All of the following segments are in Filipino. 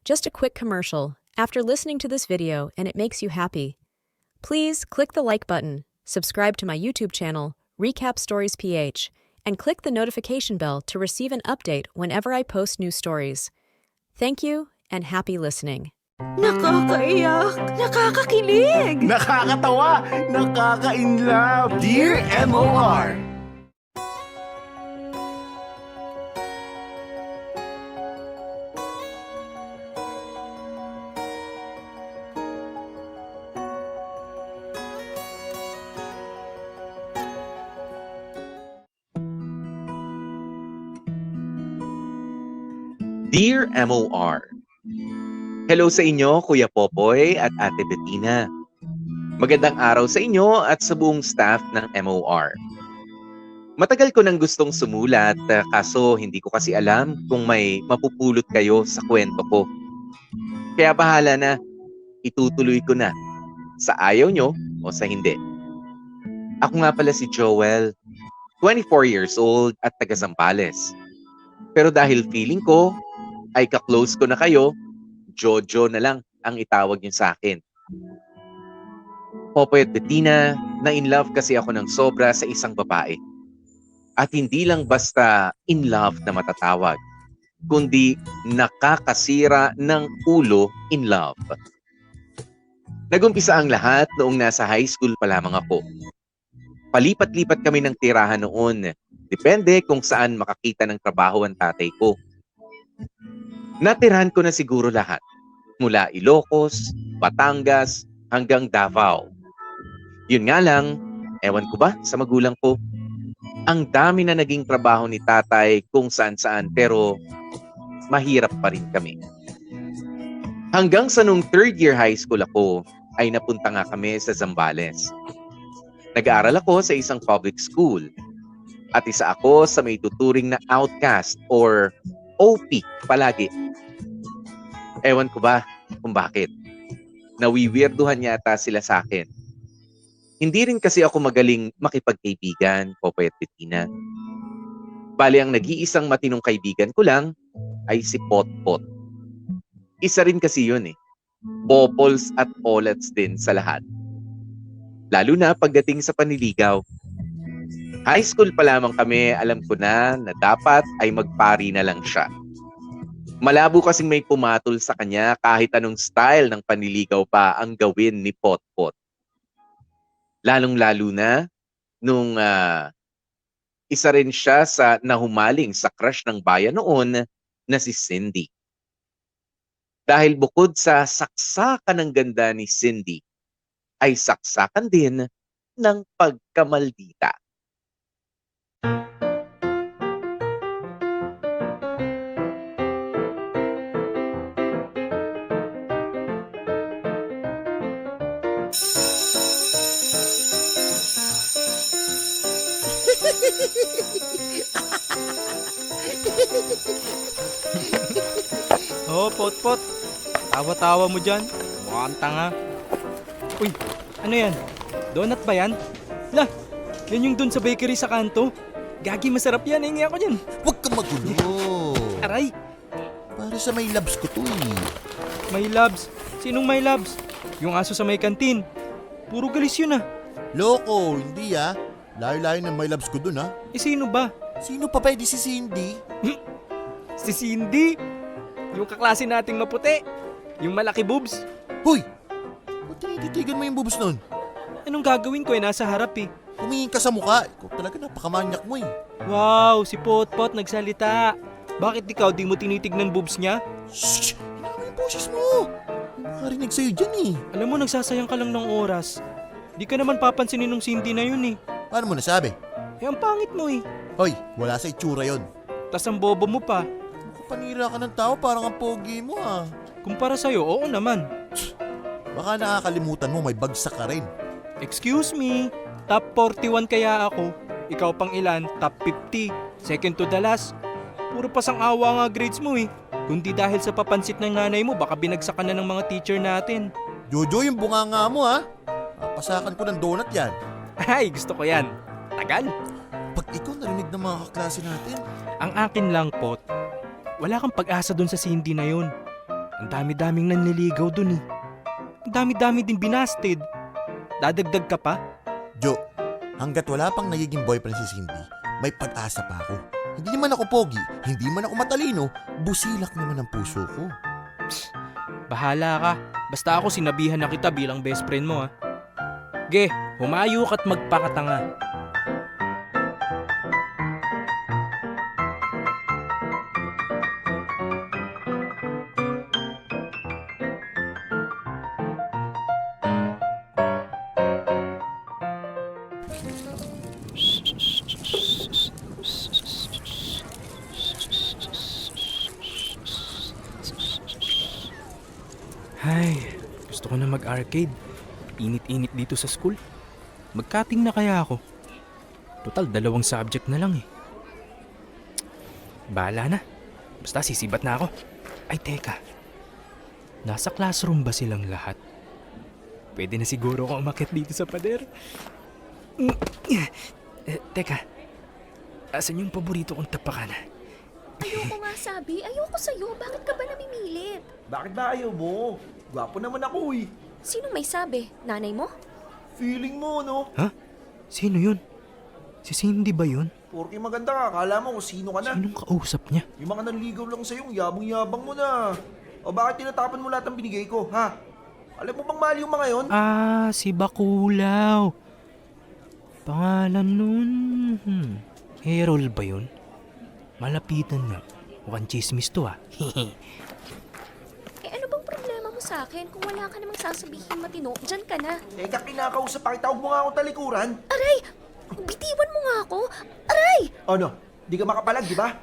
Just a quick commercial. After listening to this video and it makes you happy, please click the like button, subscribe to my YouTube channel, Recap Stories PH, and click the notification bell to receive an update whenever I post new stories. Thank you and happy listening. Nakakaiyak, nakakakilig. Nakakatawa, nakaka-inlove. Dear MOR! Dear MOR, hello sa inyo, Kuya Popoy at Ate Bettina. Magandang araw sa inyo at sa buong staff ng MOR. Matagal ko nang gustong sumulat, kaso hindi ko kasi alam kung may mapupulot kayo sa kwento ko. Kaya bahala na, itutuloy ko na, sa ayaw nyo o sa hindi. Ako nga pala si Joel, 24 years old at taga Zambales. Pero dahil feeling ko, ay ka-close ko na kayo, Jojo na lang ang itawag niyo sa akin. Popoy at Bettina, na-in-love kasi ako ng sobra sa isang babae. At hindi lang basta in love na matatawag, kundi nakakasira ng ulo in love. Nagumpisa ang lahat noong nasa high school pa lamang ako. Palipat-lipat kami ng tirahan noon, depende kung saan makakita ng trabaho ang tatay ko. Natirahan ko na siguro lahat, mula Ilocos, Batangas, hanggang Davao. Yun nga lang, ewan ko ba sa magulang ko, ang dami na naging trabaho ni tatay kung saan-saan pero mahirap pa rin kami. Hanggang sa nung third year high school ako, ay napunta nga kami sa Zambales. Nag-aaral ako sa isang public school at isa ako sa may tuturing na outcast or OP palagi. Ewan ko ba kung bakit. Nawiwirduhan yata sila sa akin. Hindi rin kasi ako magaling makipagkaibigan, Popoy at Bettina. Bali ang nag-iisang matinong kaibigan ko lang ay si Potpot. Isa rin kasi yun eh. Popols at Olets din sa lahat. Lalo na pagdating sa panliligaw. High school pa lamang kami, alam ko na dapat ay magpari na lang siya. Malabo kasing may pumatol sa kanya kahit anong style ng panliligaw pa ang gawin ni Potpot. Lalong-lalo na nung isa rin siya sa nahumaling sa crush ng bayan noon na si Cindy. Dahil bukod sa saksakan ng ganda ni Cindy, ay saksakan din ng pagkamaldita. Oh, Potpot. Tawa-tawa mo dyan. Mukhang tanga. Uy, ano yan? Donut ba yan? Lah, yan yung dun sa bakery sa kanto. Gagi, masarap yan. Hingi ako dyan. Huwag kang magulo. Aray, Para sa may labs ko to eh. may labs. Sinong may labs? Yung aso sa may kantin. Puro galis yun ah. Loko, hindi ah. Layo-layo ng may labs ko dun ah. Eh sino ba? Sino pa pwede si Cindy? Si Cindy. Yung kaklase nating maputi. Yung malaki boobs. Hoy! Ba't tinititigan mo yung boobs nun? Anong gagawin ko eh? Nasa harap eh. Humingin ka sa mukha. Ikaw talaga napakamanyak mo eh. Wow, si Potpot nagsalita. Bakit ikaw di mo tinitignan boobs niya? Shhh! Hinawa yung boses mo! May makarinig sa'yo dyan eh. Alam mo, nagsasayang ka lang ng oras. Di ka naman papansinin nung Cindy na yun eh. Paano mo nasabi? Eh, ang pangit mo eh. Hoy, wala sa itsura yon. Tas ang bobo mo pa. Panira ka ng tao, parang ang pogi mo ah. Kumpara sa'yo, oo naman. Baka nakakalimutan mo may bagsak ka rin. Excuse me, top 41 kaya ako. Ikaw pang ilan, top 50. Second to the last. Puro pasang awa nga grades mo eh. Kundi dahil sa papansit ng nanay mo, baka binagsak ka na ng mga teacher natin. Jojo, yung bunganga mo ha. Papasakan ko ng donut yan. Ay, gusto ko yan. Tagal. Pag ikaw narinig ng mga kaklase natin. Ang akin lang, Pot, wala kang pag-asa dun sa Cindy na yun. Ang dami-daming nanliligaw dun eh. Ang dami-dami din binasted. Dadagdag ka pa? Jo, hanggat wala pang nagiging boyfriend si Cindy, may pag-asa pa ako. Hindi naman ako pogi, hindi man ako matalino, busilak naman ang puso ko. Bahala ka. Basta ako sinabihan na kita bilang best friend mo ha. Ge, humayo ka't magpakatanga. Ay, gusto ko na mag-arcade. Init-init dito sa school. Mag-cutting na kaya ako. Total, 2 subject na lang eh. Bahala na. Basta sisibat na ako. Ay, teka. Nasa classroom ba silang lahat? Pwede na siguro ako umakyat dito sa pader. Teka. Asan yung paborito kong tapakan? Ayoko nga sabi. Ayoko sa'yo. Bakit ka ba namimilit? Bakit ba ayaw mo? Gwapo naman ako eh. Sino may sabi? Nanay mo? Feeling mo, no? Ha? Sino yun? Si Cindy ba yun? Porke maganda ka, akala mo kung sino ka na. Sinong kausap niya? Yung mga nanligaw lang sa'yo, yabang-yabang mo na. O bakit tinatapan mo lahat ng binigay ko, ha? Alam mo bang mahal yung mga yon? Ah, si Bakulaw. Pangalan nun. Herol ba yun? Malapitan nga. Mukhang chismis to ah. Eh ano bang problema mo sa akin? Kung wala ka namang sasabihin matino, dyan ka na. Teka, kinakausap pa kita, huwag mo nga akong talikuran. Aray! Bitiwan mo nga ako! Aray! Ano? Di ka makapalag, di ba?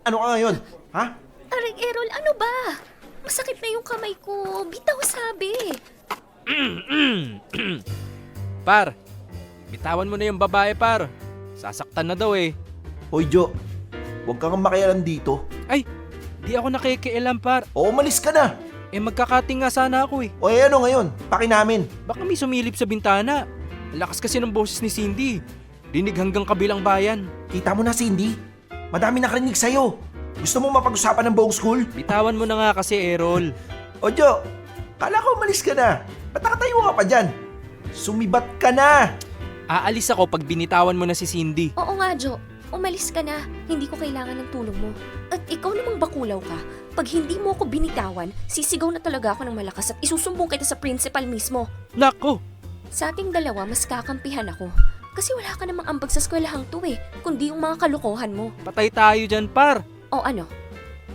Ano ka ngayon? Ha? Aray, Errol, ano ba? Masakit na yung kamay ko. Bitaw sabi. Par, bitawan mo na yung babae par. Sasaktan na daw eh. Hoy, Jo. Huwag kang makialam dito. Ay, di ako nakikialam par. O umalis ka na. Eh magkakating nga sana ako eh. O ano ngayon? Paki namin. Baka may sumilip sa bintana. Lakas kasi ng boses ni Cindy. Dinig hanggang kabilang bayan. Kita mo na, Cindy. Madami nakarinig sa'yo. Gusto mo mapag-usapan ng buong school? Bitawan mo na nga kasi, Errol. O Jo, kala ko umalis ka na. Ba't nakatayo ka pa dyan? Sumibat ka na. Aalis ako pag binitawan mo na si Cindy. Oo nga, Jo. Umalis ka na. Hindi ko kailangan ng tulong mo. At ikaw namang bakulaw ka. Pag hindi mo ako binitawan, sisigaw na talaga ako ng malakas at isusumbong kita sa principal mismo. Nako! Sa ating dalawa, mas kakampihan ako. Kasi wala ka namang ambag sa eskwelahang to eh, kundi yung mga kalokohan mo. Patay tayo dyan, par. O ano?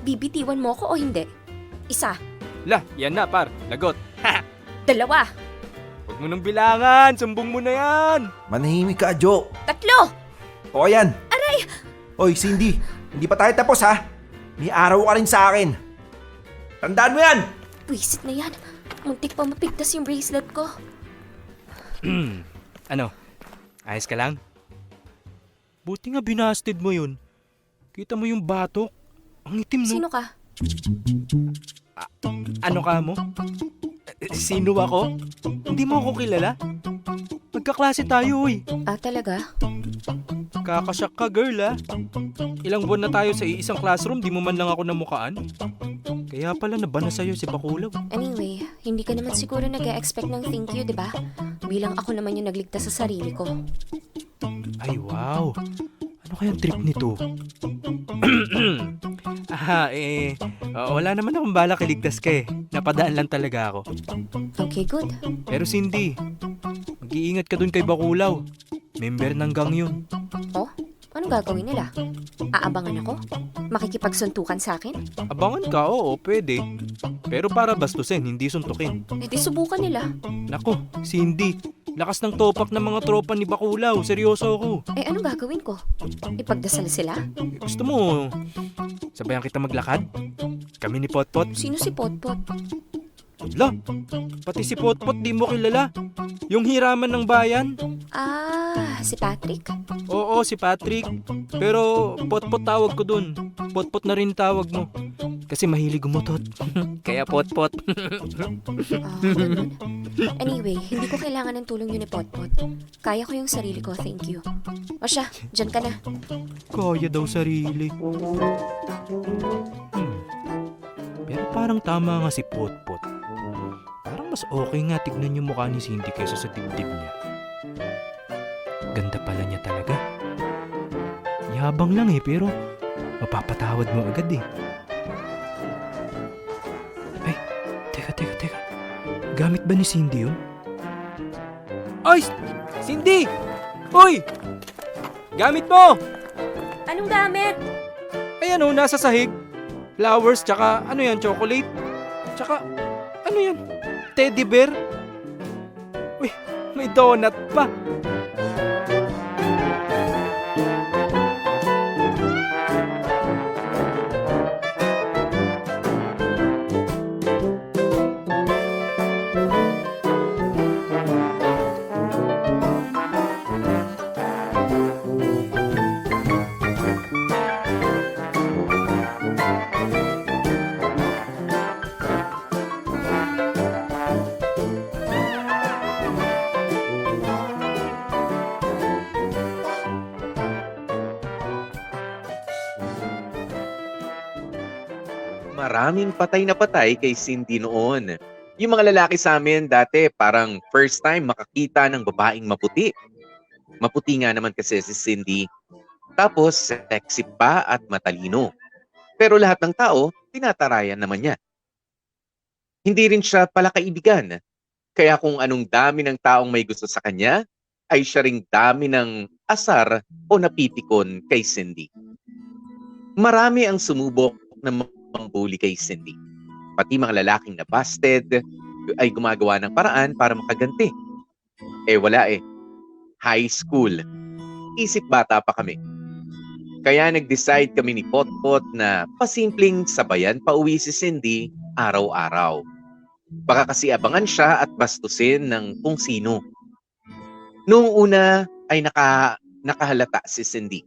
Bibitiwan mo ako o hindi? Isa, Lah, yan na, par. Lagot. dalawa, Huwag mo nang bilangan. Sumbong mo na yan. Manahimik ka, Jo. tatlo! O yan. Aray! Oy, Cindy. Hindi pa tayo tapos, ha? May araw ka rin sa akin. Tandaan mo yan! Wisit na yan. Muntik pa mapigtas yung bracelet ko. Ano? Ayos ka lang? Buti nga binasted mo yun. Kita mo yung batok. Ang itim no? Sino ka? Ano ka mo? Sino ako? Hindi mo ako kilala? Magkaklase tayo eh. Ah, talaga? Kakasyak ka girl ah. Ilang buwan na tayo sa iisang classroom, di mo man lang ako namukaan. Kaya pala nabana sa'yo si Bakulaw. Anyway, hindi ka naman siguro nag-expect ng thank you, di ba? Bilang ako naman yung nagligtas sa sarili ko. Ay wow. Ano kayang trip nito? Wala naman akong balak iligtas ka eh. Napadaan lang talaga ako. Okay, good. Pero Cindy, mag-iingat ka dun kay Bakulaw. Member ng gang yun. Oh, anong gagawin nila? Aabangan ako? Makikipagsuntukan sa akin? Abangan ka, oo, pwede. Pero para bastusin, hindi suntukin. Eh di subukan nila. Nako, Cindy, lakas ng topak ng mga tropa ni Bakulaw. Seryoso ako. Eh anong gagawin ko? Ipagdasal sila? Gusto mo, sabayan kita maglakad? Kami ni Potpot. Sino si Potpot? La, pati si Potpot di mo kilala. Yung hiraman ng bayan. Ah, si Patrick? Oo, si Patrick. Pero Potpot tawag ko dun. Potpot na rin tawag mo. Kasi mahilig gumutot. Kaya Potpot. Ganun. Anyway, hindi ko kailangan ng tulong yun ni Potpot. Kaya ko yung sarili ko, thank you. O siya, dyan ka na. Kaya daw sarili. Pero parang tama nga si Potpot. Parang mas okay nga tignan yung mukha ni Cindy kaysa sa dibdib niya. Ganda pala niya talaga. Yabang lang pero mapapatawad mo agad eh. Ay, teka. Gamit ba ni Cindy yun? Ay! Cindy! Hoy! Gamit mo! Anong gamit? Ay nasa sahig. Flowers, tsaka ano yan, chocolate? Tsaka, ano yan? Teddy bear? Uy, may donut pa. Maraming patay na patay kay Cindy noon. Yung mga lalaki sa amin dati parang first time makakita ng babaeng maputi. Maputi nga naman kasi si Cindy. Tapos sexy pa at matalino. Pero lahat ng tao, tinatarayan naman niya. Hindi rin siya pala kaibigan. Kaya kung anong dami ng taong may gusto sa kanya, ay siya ring dami ng asar o napipikon kay Cindy. Marami ang sumubok na pambuli kay Cindy. Pati mga lalaking na busted ay gumagawa ng paraan para makaganti. Wala eh. High school. Isip bata pa kami. Kaya nag-decide kami ni Potpot na pasimpleng sabayan pauwi si Cindy araw-araw. Baka kasi abangan siya at bastusin ng kung sino. Noong una ay nakahalata si Cindy.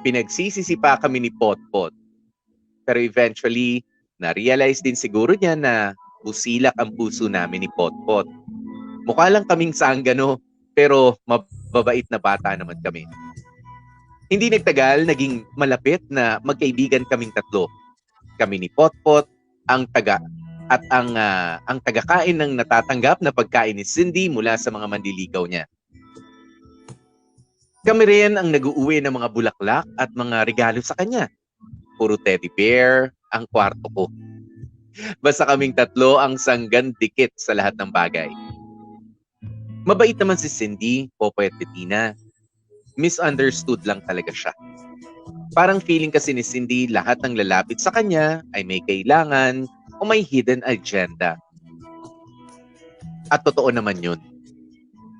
Pinagsisisi pa kami ni Potpot. Pero eventually, na-realize din siguro niya na busilak ang puso namin ni Potpot. Mukha lang kaming sanggano, pero mababait na bata naman kami. Hindi nagtagal, naging malapit na magkaibigan kaming tatlo. Kami ni Potpot, ang tagakain ng natatanggap na pagkain ni Cindy mula sa mga manliligaw niya. Kami rin ang nag-uuwi ng mga bulaklak at mga regalo sa kanya. Puro teddy bear ang kwarto ko. Basta kaming tatlo ang sanggan dikit sa lahat ng bagay. Mabait naman si Cindy, Popoy at Bettina. Misunderstood lang talaga siya. Parang feeling kasi ni Cindy lahat ng lalapit sa kanya ay may kailangan o may hidden agenda. At totoo naman yun.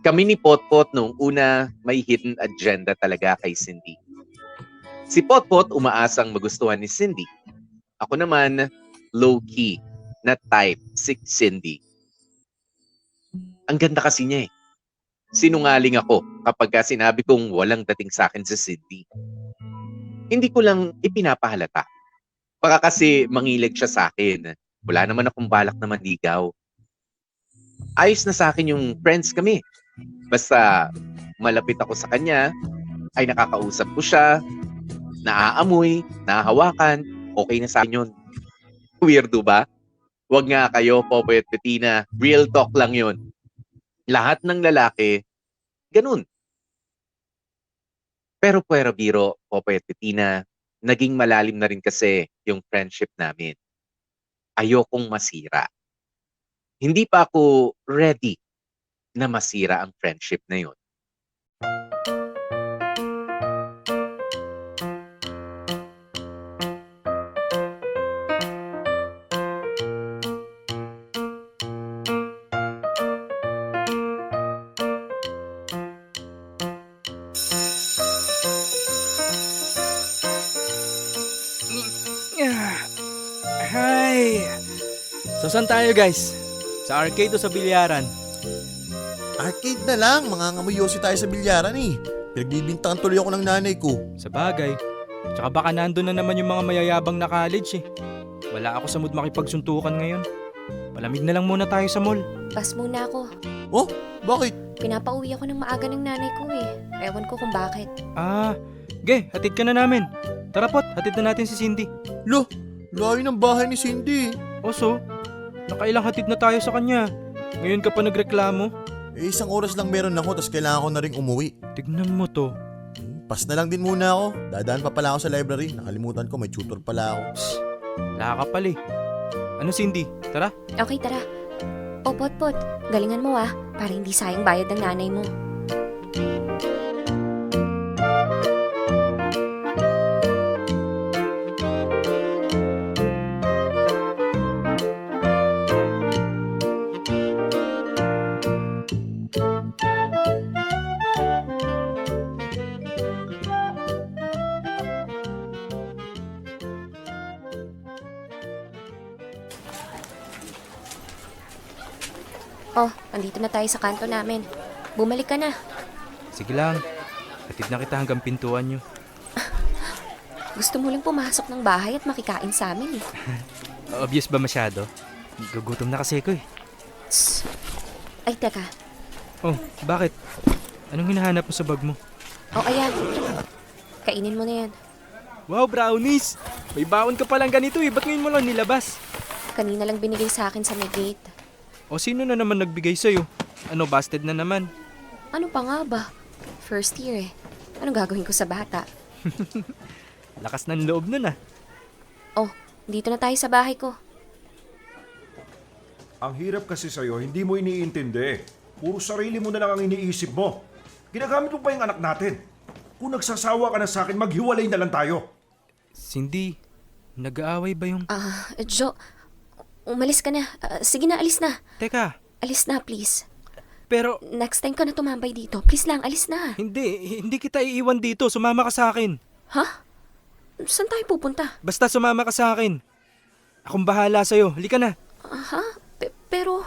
Kami ni Potpot noong una may hidden agenda talaga kay Cindy. Si Potpot umaasang magustuhan ni Cindy. Ako naman, low-key, na type si Cindy. Ang ganda kasi niya eh. Sinungaling ako kapag sinabi kong walang dating sa akin si Cindy. Hindi ko lang ipinapahalata. Baka kasi mangilag siya sa akin. Wala naman akong balak na manligaw. Ayos na sa akin yung friends kami. Basta malapit ako sa kanya, ay nakakausap ko siya, naaamoy, nahahawakan, okay na sa akin yun. Weirdo ba? Huwag nga kayo, Popoy at Bettina. Real talk lang yun. Lahat ng lalaki, ganun. Pero biro, Popoy at Bettina, naging malalim na rin kasi yung friendship namin. Ayokong masira. Hindi pa ako ready na masira ang friendship na yun. Hi! So saan tayo guys? Sa arcade o sa bilyaran? Arcade na lang, mangangamuyosi tayo sa bilyaran eh. Pinagbibintangan tuloy ako ng nanay ko. Sa bagay. Tsaka baka nandun na naman yung mga mayayabang na college eh. Wala ako sa mood makipagsuntukan ngayon. Palamig na lang muna tayo sa mall. Pas muna ako. Oh, bakit? Pinapauwi ako ng maaga ng nanay ko eh. Ewan ko kung bakit. Ge, hatid ka na namin. Tara pot, hatid na natin si Cindy. Lo, Layo ng bahay ni Cindy. Oso, nakailang hatid na tayo sa kanya. Ngayon ka pa nagreklamo? Eh, 1 oras lang meron ako, tas kailangan ko na rin umuwi. Tignan mo to. Pas na lang din muna ako. Dadaan pa pala ako sa library. Nakalimutan ko, may tutor pala ako. Wala ka pala eh. Ano Cindy, tara? Okay, tara. O, Potpot, galingan mo para hindi sayang bayad ng nanay mo. Oh, andito na tayo sa kanto namin. Bumalik ka na. Sige lang. Hatid na kita hanggang pintuan nyo. Gusto mo lang pumasok ng bahay at makikain sa amin eh. Obvious ba masyado? Gugutom na kasi ko eh. Tss. Ay, teka. Oh, bakit? Anong hinahanap mo sa bag mo? Oh, ayan. Kainin mo na yan. Wow, brownies! May baon ka palang ganito eh. Ba't ngayon mo lang nilabas? Kanina lang binigay sa akin sa may gate. O sino na naman nagbigay sa'yo? Ano, busted na naman? Ano pa nga ba? First year eh. Anong gagawin ko sa bata? Lakas ng loob nun ah. Oh, dito na tayo sa bahay ko. Ang hirap kasi sa'yo, hindi mo iniintindi. Puro sarili mo na lang ang iniisip mo. Ginagamit mo pa yung anak natin. Kung nagsasawa ka na sa akin, maghiwalay na lang tayo. Cindy, nag-aaway ba yung... Jo, umalis ka na. Sige na, alis na. Teka, Alis na, please. pero Next time ka na tumambay dito. Please lang, alis na. hindi kita iiwan dito. Sumama ka sa akin. Ha? Saan tayo pupunta? Basta sumama ka sa akin. Akong bahala sa'yo. Halika na. Ha? Pero...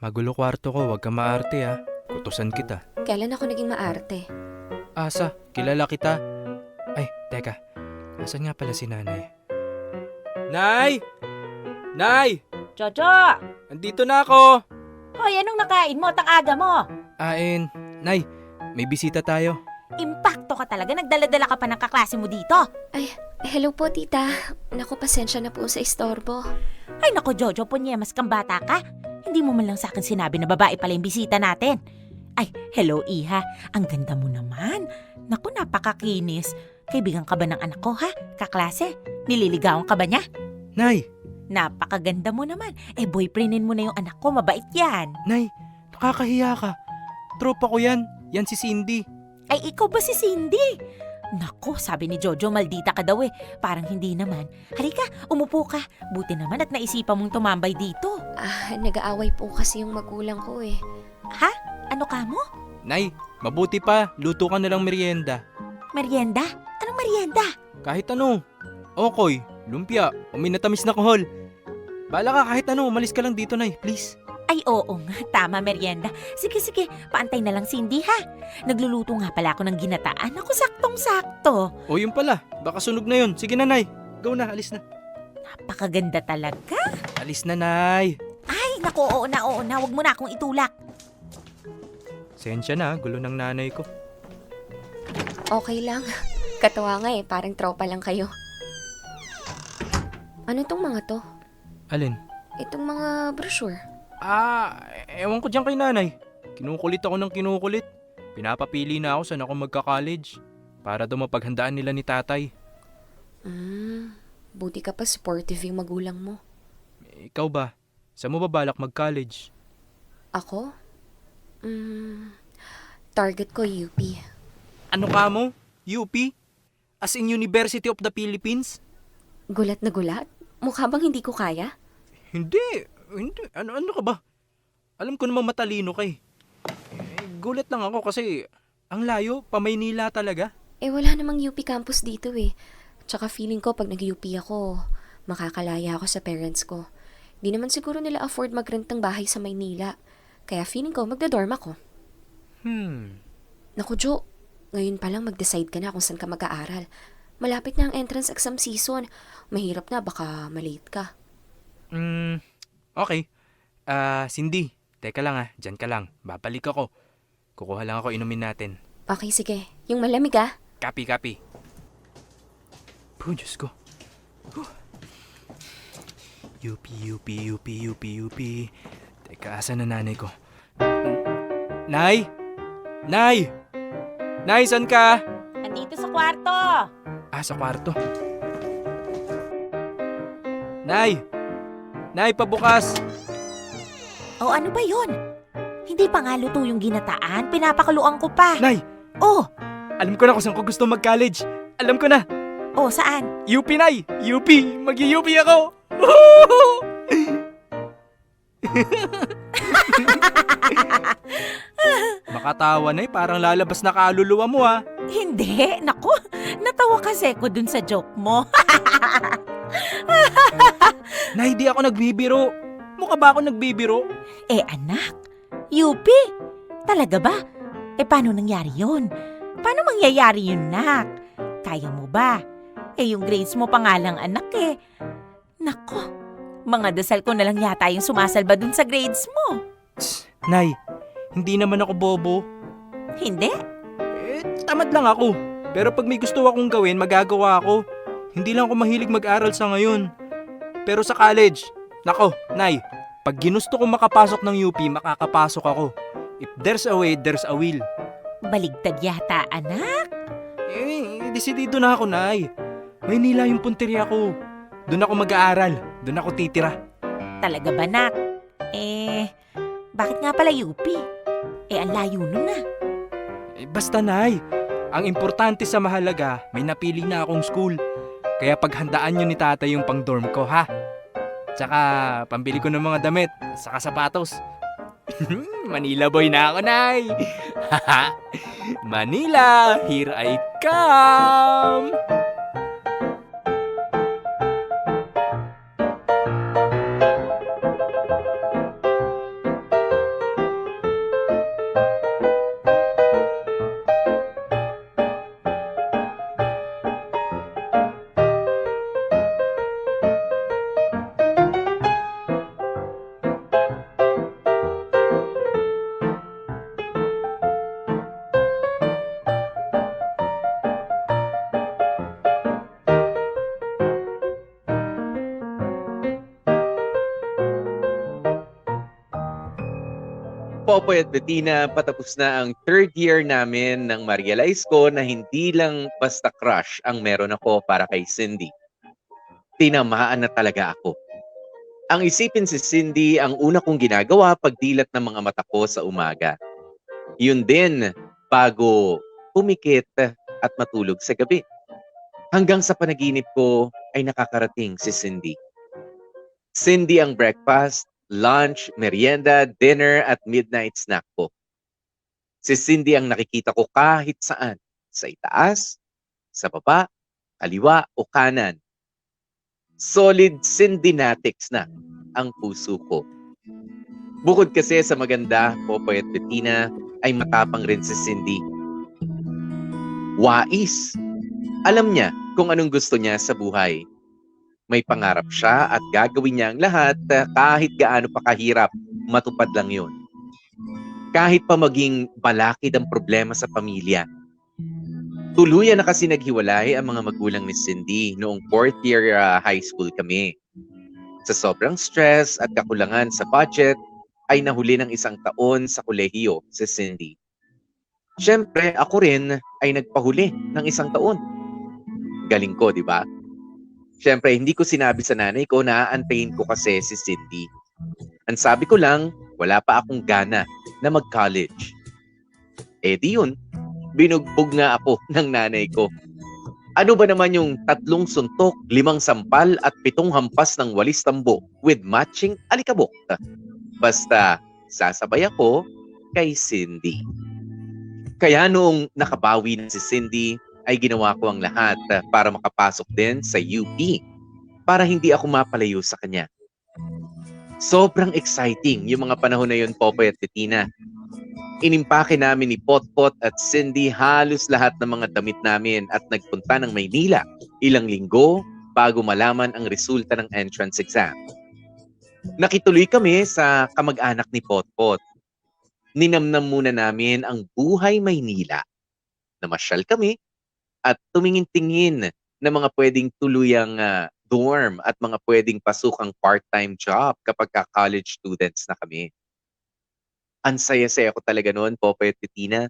Magulo kwarto ko, wag ka maarte ha. Kutusan kita. Kailan ako naging maarte? Asa, kilala kita. Ay, teka. Nasaan nga pala si nanay? Nay! Nay! Jojo! Andito na ako! Hoy, anong nakain mo? Tang-aga mo! Nay, may bisita tayo. Impacto ka talaga. Nagdala-dala ka pa ng kaklase mo dito. Ay, hello po, tita. Naku, pasensya na po sa istorbo. Ay nako, Jojo, punyemas kang bata ka. Hindi mo man lang sa akin sinabi na babae pala yung bisita natin. Ay, hello, Iha. Ang ganda mo naman. Naku, napakakinis. Kaibigan ka ba ng anak ko, ha? Kaklase? Nililigawan ka ba niya? Nay! Napakaganda mo naman. Eh, boyfriendin mo na yung anak ko. Mabait yan. Nay! Nakakahiya ka. Tropa ko yan. Yan si Cindy. Ay, ikaw ba si Cindy? Naku, sabi ni Jojo, maldita ka daw eh. Parang hindi naman. Halika, umupo ka. Buti naman at naisipan mong tumambay dito. Nag-aaway po kasi yung magulang ko eh. Ha? Ano ka mo? Nay, mabuti pa. Luto ka na lang merienda. Merienda? Anong merienda? Kahit ano. Okoy, lumpia, o may natamis na kohol. Bala ka kahit ano, umalis ka lang dito, Nay. Please. Ay, oo nga. Tama, merienda. Sige, paantay na lang Cindy, ha? Nagluluto nga pala ako ng ginataan. Ako, saktong-sakto. O yun pala, baka sunog na yun. Sige na, Nay. Go na, alis na. Napakaganda talaga. Alis na, Nay. Ay, naku, oo na. Huwag mo na akong itulak. Sensya na, gulo ng nanay ko. Okay lang. Katawa nga eh, parang tropa lang kayo. Ano tong mga to? Alin? Itong mga brochure. Ewan ko dyan kay nanay. Kinukulit ako ng kinukulit. Pinapapili na ako saan ako magka-college. Para daw mapaghandaan nila ni tatay. Buti ka pa supportive yung magulang mo. Ikaw ba? Saan mo ba balak mag-college? Ako? Target ko UP. Ano ka mo? UP? As in University of the Philippines? Gulat na gulat? Mukha bang hindi ko kaya? Hindi. Ano ka ba? Alam ko namang matalino kay. Gulat lang ako kasi ang layo, pa Maynila talaga. Wala namang UP campus dito eh. Tsaka feeling ko pag nag-UP ako, makakalaya ako sa parents ko. Di naman siguro nila afford mag-rent ng bahay sa Maynila. Kaya feeling ko magda-dorm ako. Naku Jo, ngayon pa lang mag-decide ka na kung saan ka mag-aaral. Malapit na ang entrance exam season. Mahirap na, baka malate ka. Okay. Cindy, Teka lang dyan ka lang. Babalik ako. Kukuha lang ako inumin natin. Okay, sige. Yung malamig ah. Copy. Diyos ko. UP. Teka, asan na nanay ko? Nay! Nay! Nay, saan ka? Andito sa kwarto. Sa kwarto. Nay! Nay, pabukas! O ano ba yon? Hindi pa nga luto yung ginataan. Pinapakaluan ko pa. Nay! Oh, Alam ko na kung saan ko gusto mag-college. Alam ko na. oh, saan? UP, Nay! UP! Mag-UP ako! Makatawa, Nay. Parang lalabas na kaluluwa mo, ha? Hindi. Naku, natawa kasi ko dun sa joke mo. Nay, di ako nagbibiro. Mukha ba ako nagbibiro? Anak, UP? Talaga ba? Paano nangyari yun? Paano mangyayari yun, nak? Kaya mo ba? Yung grades mo pangalang anak Nako, mga dasal ko na lang yata yung sumasalba dun sa grades mo. Nay, hindi naman ako bobo. Hindi? Tamad lang ako. Pero pag may gusto akong gawin, magagawa ako. Hindi lang ako mahilig mag-aral sa ngayon. Pero sa college, nako, Nay, pag ginusto ko makapasok ng UP, makakapasok ako. If there's a way, there's a will. Baligtad yata, anak. Desidido na ako, Nay. Maynila yung punteriya ko. Doon ako mag-aaral. Doon ako titira. Talaga ba, nak? Bakit nga pala UP? Ang layo nun na. Basta, Nay. Ang importante sa mahalaga, may napili na akong school. Kaya paghandaan nyo ni tatay yung pang-dorm ko, ha? Tsaka, pambili ko ng mga damit, saka sapatos. Manila boy na ako, Nay. Manila, here I come! Popoy at Bettina, patapos na ang third year namin nang ma-realize ko na hindi lang basta crush ang meron ako para kay Cindy. Tinamaan na talaga ako. Ang isipin si Cindy ang una kong ginagawa pagdilat ng mga mata ko sa umaga. Yun din bago pumikit at matulog sa gabi. Hanggang sa panaginip ko ay nakakarating si Cindy. Cindy ang breakfast, lunch, merienda, dinner at midnight snack ko. Si Cindy ang nakikita ko kahit saan, sa itaas, sa baba, kaliwa o kanan. Solid Cindynatics na ang puso ko. Bukod kasi sa maganda, Popoy at Bettina, ay matapang rin si Cindy. Wais. Alam niya kung anong gusto niya sa buhay. May pangarap siya at gagawin niya ang lahat kahit gaano pa kahirap, matupad lang yun. Kahit pa maging balakid ang problema sa pamilya. Tuluyan na kasi naghiwalay ang mga magulang ni Cindy noong 4th year high school kami. Sa sobrang stress at kakulangan sa budget, ay nahuli ng 1 taon sa kolehiyo si Cindy. Siyempre, ako rin ay nagpahuli ng 1 taon. Galing ko, di ba? Siyempre, hindi ko sinabi sa nanay ko na aantayin ko kasi si Cindy. Ang sabi ko lang, wala pa akong gana na mag-college. Di yun, binugbog nga ako ng nanay ko. Ano ba naman yung 3 suntok, 5 sampal at 7 hampas ng walis tambo with matching alikabok? Basta, sasabay ako kay Cindy. Kaya noong nakabawi na si Cindy, ay ginawa ko ang lahat para makapasok din sa UP para hindi ako mapalayo sa kanya. Sobrang exciting yung mga panahon na yun, Popoy at Bettina. Inimpake namin ni Potpot at Cindy halos lahat ng mga damit namin at nagpunta ng Maynila 1 linggo bago malaman ang resulta ng entrance exam. Nakituloy kami sa kamag-anak ni Potpot. Ninamnam muna namin ang buhay Maynila. Namasyal kami at tumingin-tingin ng mga pwedeng tuluyang dorm at mga pwedeng pasukang part-time job kapag college students na kami. Ang saya-saya ko talaga noon, Popoy at Titina.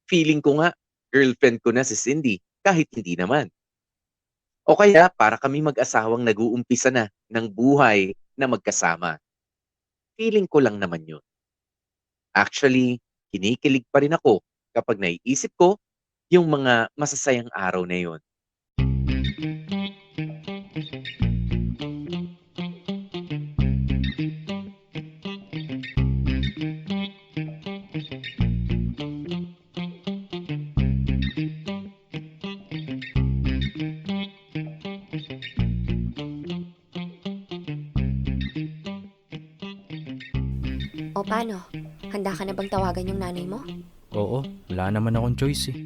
Feeling ko nga, girlfriend ko na si Cindy, kahit hindi naman. O kaya para kami mag-asawang nag-uumpisa na ng buhay na magkasama. Feeling ko lang naman yun. Actually, kinikilig pa rin ako kapag naiisip ko yung mga masasayang araw na yun. O paano? Handa ka na bang tawagan yung nanay mo? Oo, wala naman akong choice eh.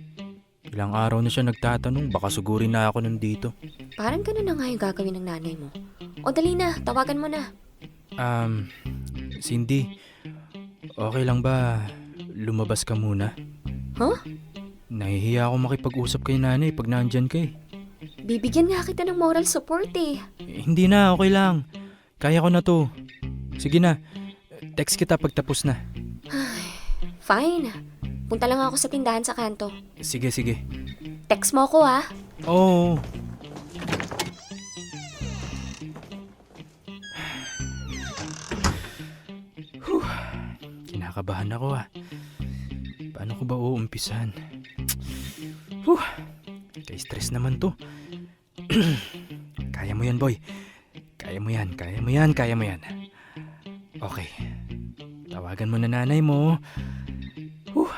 Ilang araw na siya nagtatanong, baka sugurin na ako nandito. Parang ganun na nga yung gagawin ng nanay mo. O dali na, tawagan mo na. Cindy, okay lang ba lumabas ka muna? Huh? Nahihiya ako makipag-usap kay nanay pag nandyan ka eh. Bibigyan nga kita ng moral support eh. Hindi na, okay lang. Kaya ko na to. Sige na, text kita pag tapos na. Fine. Punta lang ako sa tindahan sa kanto. Sige, sige. Text mo ako ah. Oo. Whew. Kinakabahan ako ah. Paano ko ba uumpisan? Whew. Kay stress naman to. Kaya mo yan, boy. Kaya mo yan, kaya mo yan, kaya mo yan. Okay. Tawagan mo na nanay mo. Whew.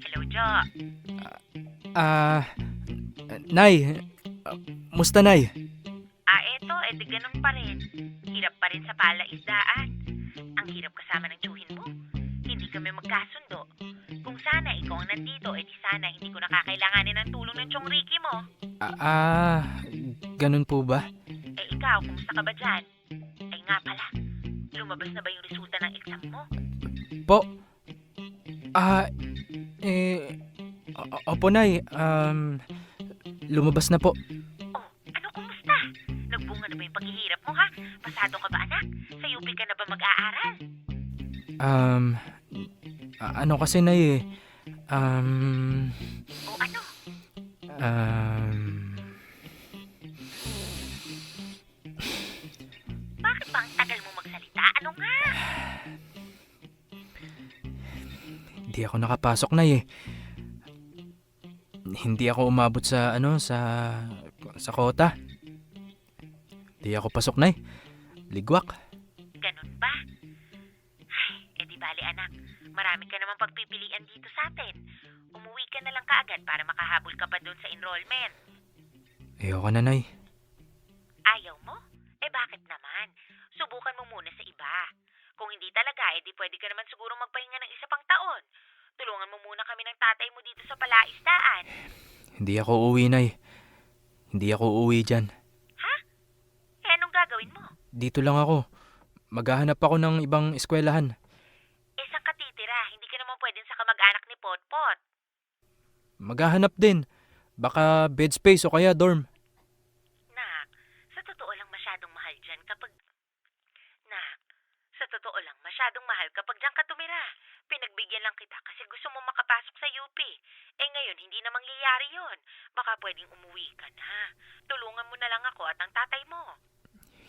Hello, Jo. Nay. Musta, Nay? Eto, di ganun pa rin. Hirap pa rin sa palaisdaan. Ang hirap kasama ng tsuhin mo. Hindi kami magkasundo. Kung sana ikaw ang nandito, di sana hindi ko nakakailanganin ng tulong ng tiyong Ricky mo. Ganun po ba? Ikaw, kumusta ka ba dyan? Ay nga pala, lumabas na ba yung resulta ng exam mo? Po? Opo, Nay. Lumabas na po. Oh, ano kumusta? Nagbunga na ba yung paghihirap mo ha? Pasado ka ba anak? Sa UP ka na ba mag-aaral? Ano kasi, Nay eh. O ano? Bakit ba ang tagal mo magsalita? Ano nga? Hindi ako nakapasok, Nay eh. Hindi ako umabot sa sa kota. Hindi ako pasok, Nay. Ligwak. Ganun ba? Ay, di bali anak. Marami ka naman pagpipilian dito sa atin. Umuwi ka na lang kaagad para makahabol ka pa doon sa enrollment. Ayoko na, Nay. Ayaw mo? Bakit naman? Subukan mo muna sa iba. Kung hindi talaga, di pwede ka naman siguro magpahinga ng isa pang taon. Tulungan mo muna kami ng tatay mo dito sa palaisdaan. Hindi ako uuwi, Nay. Hindi ako uuwi dyan. Ha? Anong gagawin mo? Dito lang ako. Maghahanap ako ng ibang eskwelahan. Saan ka titira? Hindi ka naman pwedeng sa kamag-anak ni Potpot. Maghahanap din. Baka bed space o kaya dorm. Nak, sa totoo lang masyadong mahal dyan kapag... Nak, sa totoo lang masyadong mahal kapag dyan ka tumira. Pinagbigyan lang kita kasi gusto mo makapasok sa UP. Ngayon, hindi na mangyayari yon. Baka pwedeng umuwi ka na. Tulungan mo na lang ako at ang tatay mo.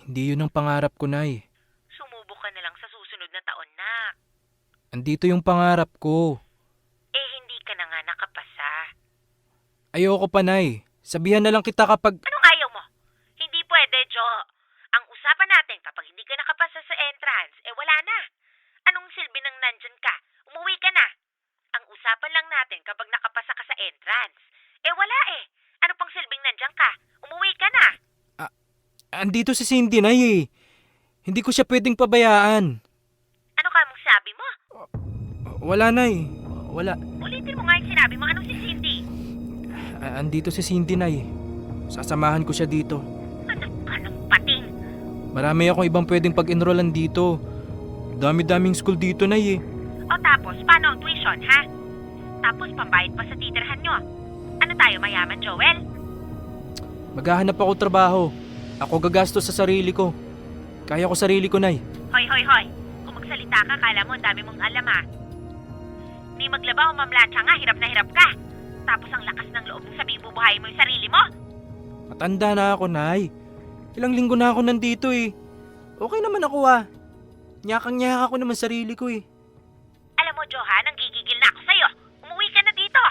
Hindi yun ang pangarap ko, Nay. Sumubok ka na lang sa susunod na taon, Nak. Andito yung pangarap ko. Hindi ka na nga nakapasa. Ayoko pa, Nay. Sabihan na lang kita kapag... Anong ayaw mo? Hindi pwede, Jo. Ang usapan natin kapag hindi ka nakapasa sa entrance, wala na. Anong silbi nang nandyan ka? Umuwi ka na. Ang usapan lang natin kapag nakapasa ka sa entrance. Wala eh. Ano pang silbing nandyan ka? Umuwi ka na. Andito si Cindy, Nay eh. Hindi ko siya pwedeng pabayaan. Ano ka mong sabi mo? Wala, Nay. Wala. Ulitin mo nga yung sinabi mo. Anong si Cindy? Andito si Cindy, Nay. Sasamahan ko siya dito. Anong pating? Marami akong ibang pwedeng pag-enrollan dito. Dami-daming school dito, Nay eh. O tapos, paano ang tuition, ha? Tapos, pambayad pa sa titirhan nyo. Ano tayo, mayaman, Joel? Maghahanap ako trabaho. Ako gagastos sa sarili ko. Kaya ko sarili ko, Nay. Hoy, hoy, hoy. Kung magsalita ka, kala mo ang dami mong alam, ha? Ni maglaba o mamlansya nga, hirap na hirap ka. Tapos ang lakas ng loob mong sabihin bubuhayin mo yung sarili mo. Matanda na ako, Nay. Ilang linggo na ako nandito eh. Okay naman ako ah. Nyakang-nyaka ako naman sarili ko eh. Alam mo, Johan, nanggigigil na ako sa'yo. Umuwi ka na dito.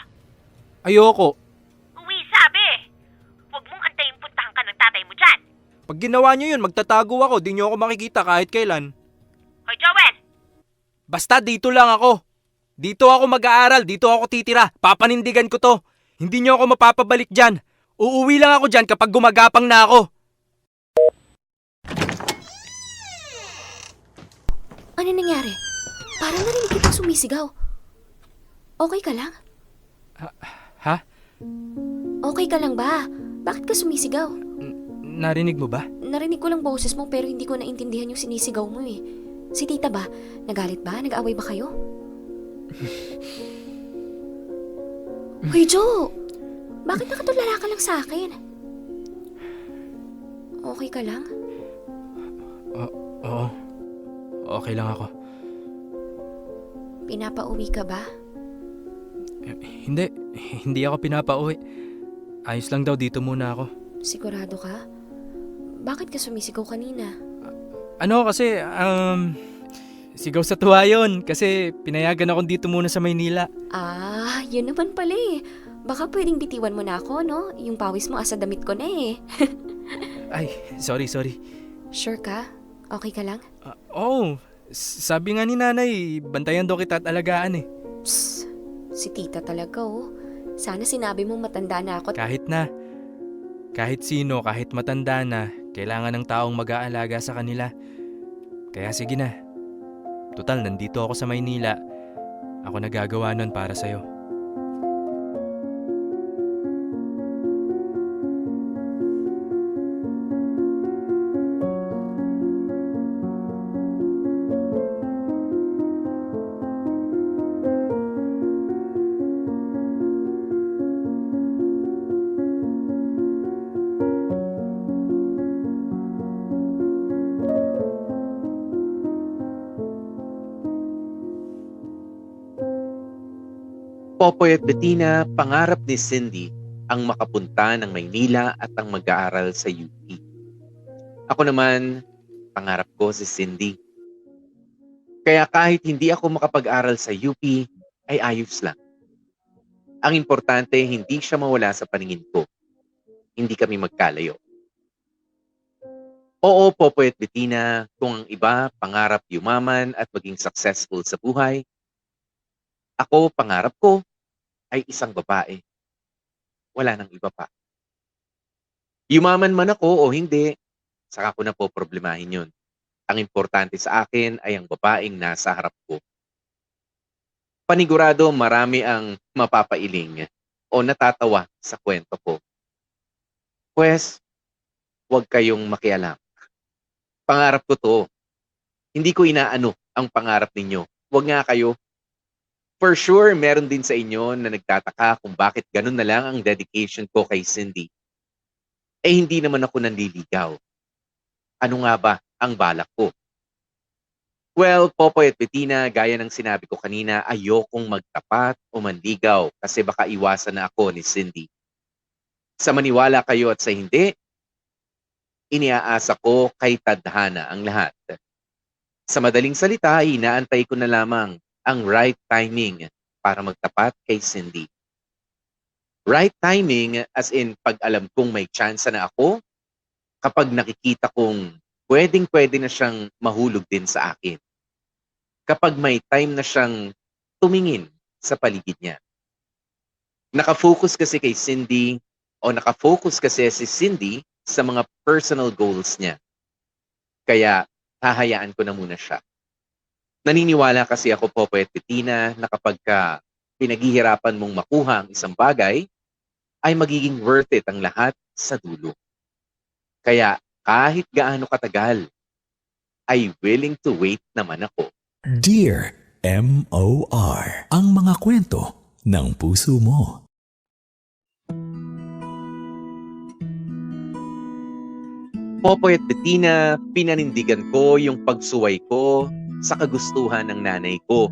Ayoko. Uwi, sabi. Huwag mong antayin puntahan ka ng tatay mo dyan. Pag ginawa niyo yun, magtatago ako. Di niyo ako makikita kahit kailan. Hoy, Joel! Basta dito lang ako. Dito ako mag-aaral. Dito ako titira. Papanindigan ko to. Hindi niyo ako mapapabalik dyan. Uuwi lang ako dyan kapag gumagapang na ako. Ano nangyari? Parang narinig kitang sumisigaw. Okay ka lang? Ha? Okay ka lang ba? Bakit ka sumisigaw? Narinig mo ba? Narinig ko lang boses mo pero hindi ko naintindihan yung sinisigaw mo eh. Si tita ba? Nagalit ba? Nag-away ba kayo? Hoy, Joe! Bakit nakatulala ka lang sa akin? Okay ka lang? Oo. Okay lang ako. Pinapauwi ka ba? Hindi. Hindi ako pinapauwi. Ayos lang daw, dito muna ako. Sigurado ka? Bakit ka sumisigaw kanina? Ano kasi, sigaw sa tuwa yun. Kasi pinayagan ako dito muna sa Maynila. Ah, yun naman pala eh. Baka pwedeng bitiwan mo na ako, no? Yung pawis mo asa damit ko na eh. Ay, sorry. Sure ka? Okay ka lang? Sabi nga ni nanay, bantayan daw kita at alagaan eh. Psst, si tita talaga oh. Sana sinabi mo matanda na ako. Kahit sino, kahit matanda na, kailangan ng taong mag-aalaga sa kanila. Kaya sige na. Tutal, nandito ako sa Maynila. Ako nagagawa nun para sa'yo. Popoy at Bettina, pangarap ni Cindy ang makapunta ng Maynila at ang mag-aaral sa UP. Ako naman, pangarap ko si Cindy. Kaya kahit hindi ako makapag-aral sa UP, ay ayos lang. Ang importante, hindi siya mawala sa paningin ko. Hindi kami magkalayo. Oo, Popoy at Bettina, kung ang iba pangarap yumaman at maging successful sa buhay, ako, pangarap ko, ay isang babae. Wala nang iba pa. Yumaman man ako o hindi, saka ko na po problemahin yun. Ang importante sa akin ay ang babaeng nasa harap ko. Panigurado marami ang mapapailing o natatawa sa kwento ko. Pwes, huwag kayong makialam. Pangarap ko to. Hindi ko inaano ang pangarap ninyo. Huwag nga kayo. For sure, meron din sa inyo na nagtataka kung bakit ganun na lang ang dedication ko kay Cindy. Eh hindi naman ako nanliligaw. Ano nga ba ang balak ko? Well, Popoy at Bettina, gaya ng sinabi ko kanina, ayokong magtapat o manligaw kasi baka iwasan na ako ni Cindy. Sa maniwala kayo at sa hindi, iniaasa ko kay tadhana ang lahat. Sa madaling salita, inaantay ko na lamang ang right timing para magtapat kay Cindy. Right timing as in pag alam kong may chance na ako, kapag nakikita kong pwedeng-pwede na siyang mahulog din sa akin. Kapag may time na siyang tumingin sa paligid niya. Nakafocus kasi kay Cindy o nakafocus kasi si Cindy sa mga personal goals niya. Kaya hahayaan ko na muna siya. Naniniwala kasi ako, Popoy at Petina, na kapag pinaghihirapan mong makuha ang isang bagay, ay magiging worth it ang lahat sa dulo. Kaya kahit gaano katagal, ay willing to wait naman ako. Dear M.O.R. Ang mga kwento ng puso mo. Popoy at Petina, pinanindigan ko yung pagsuway ko sa kagustuhan ng nanay ko.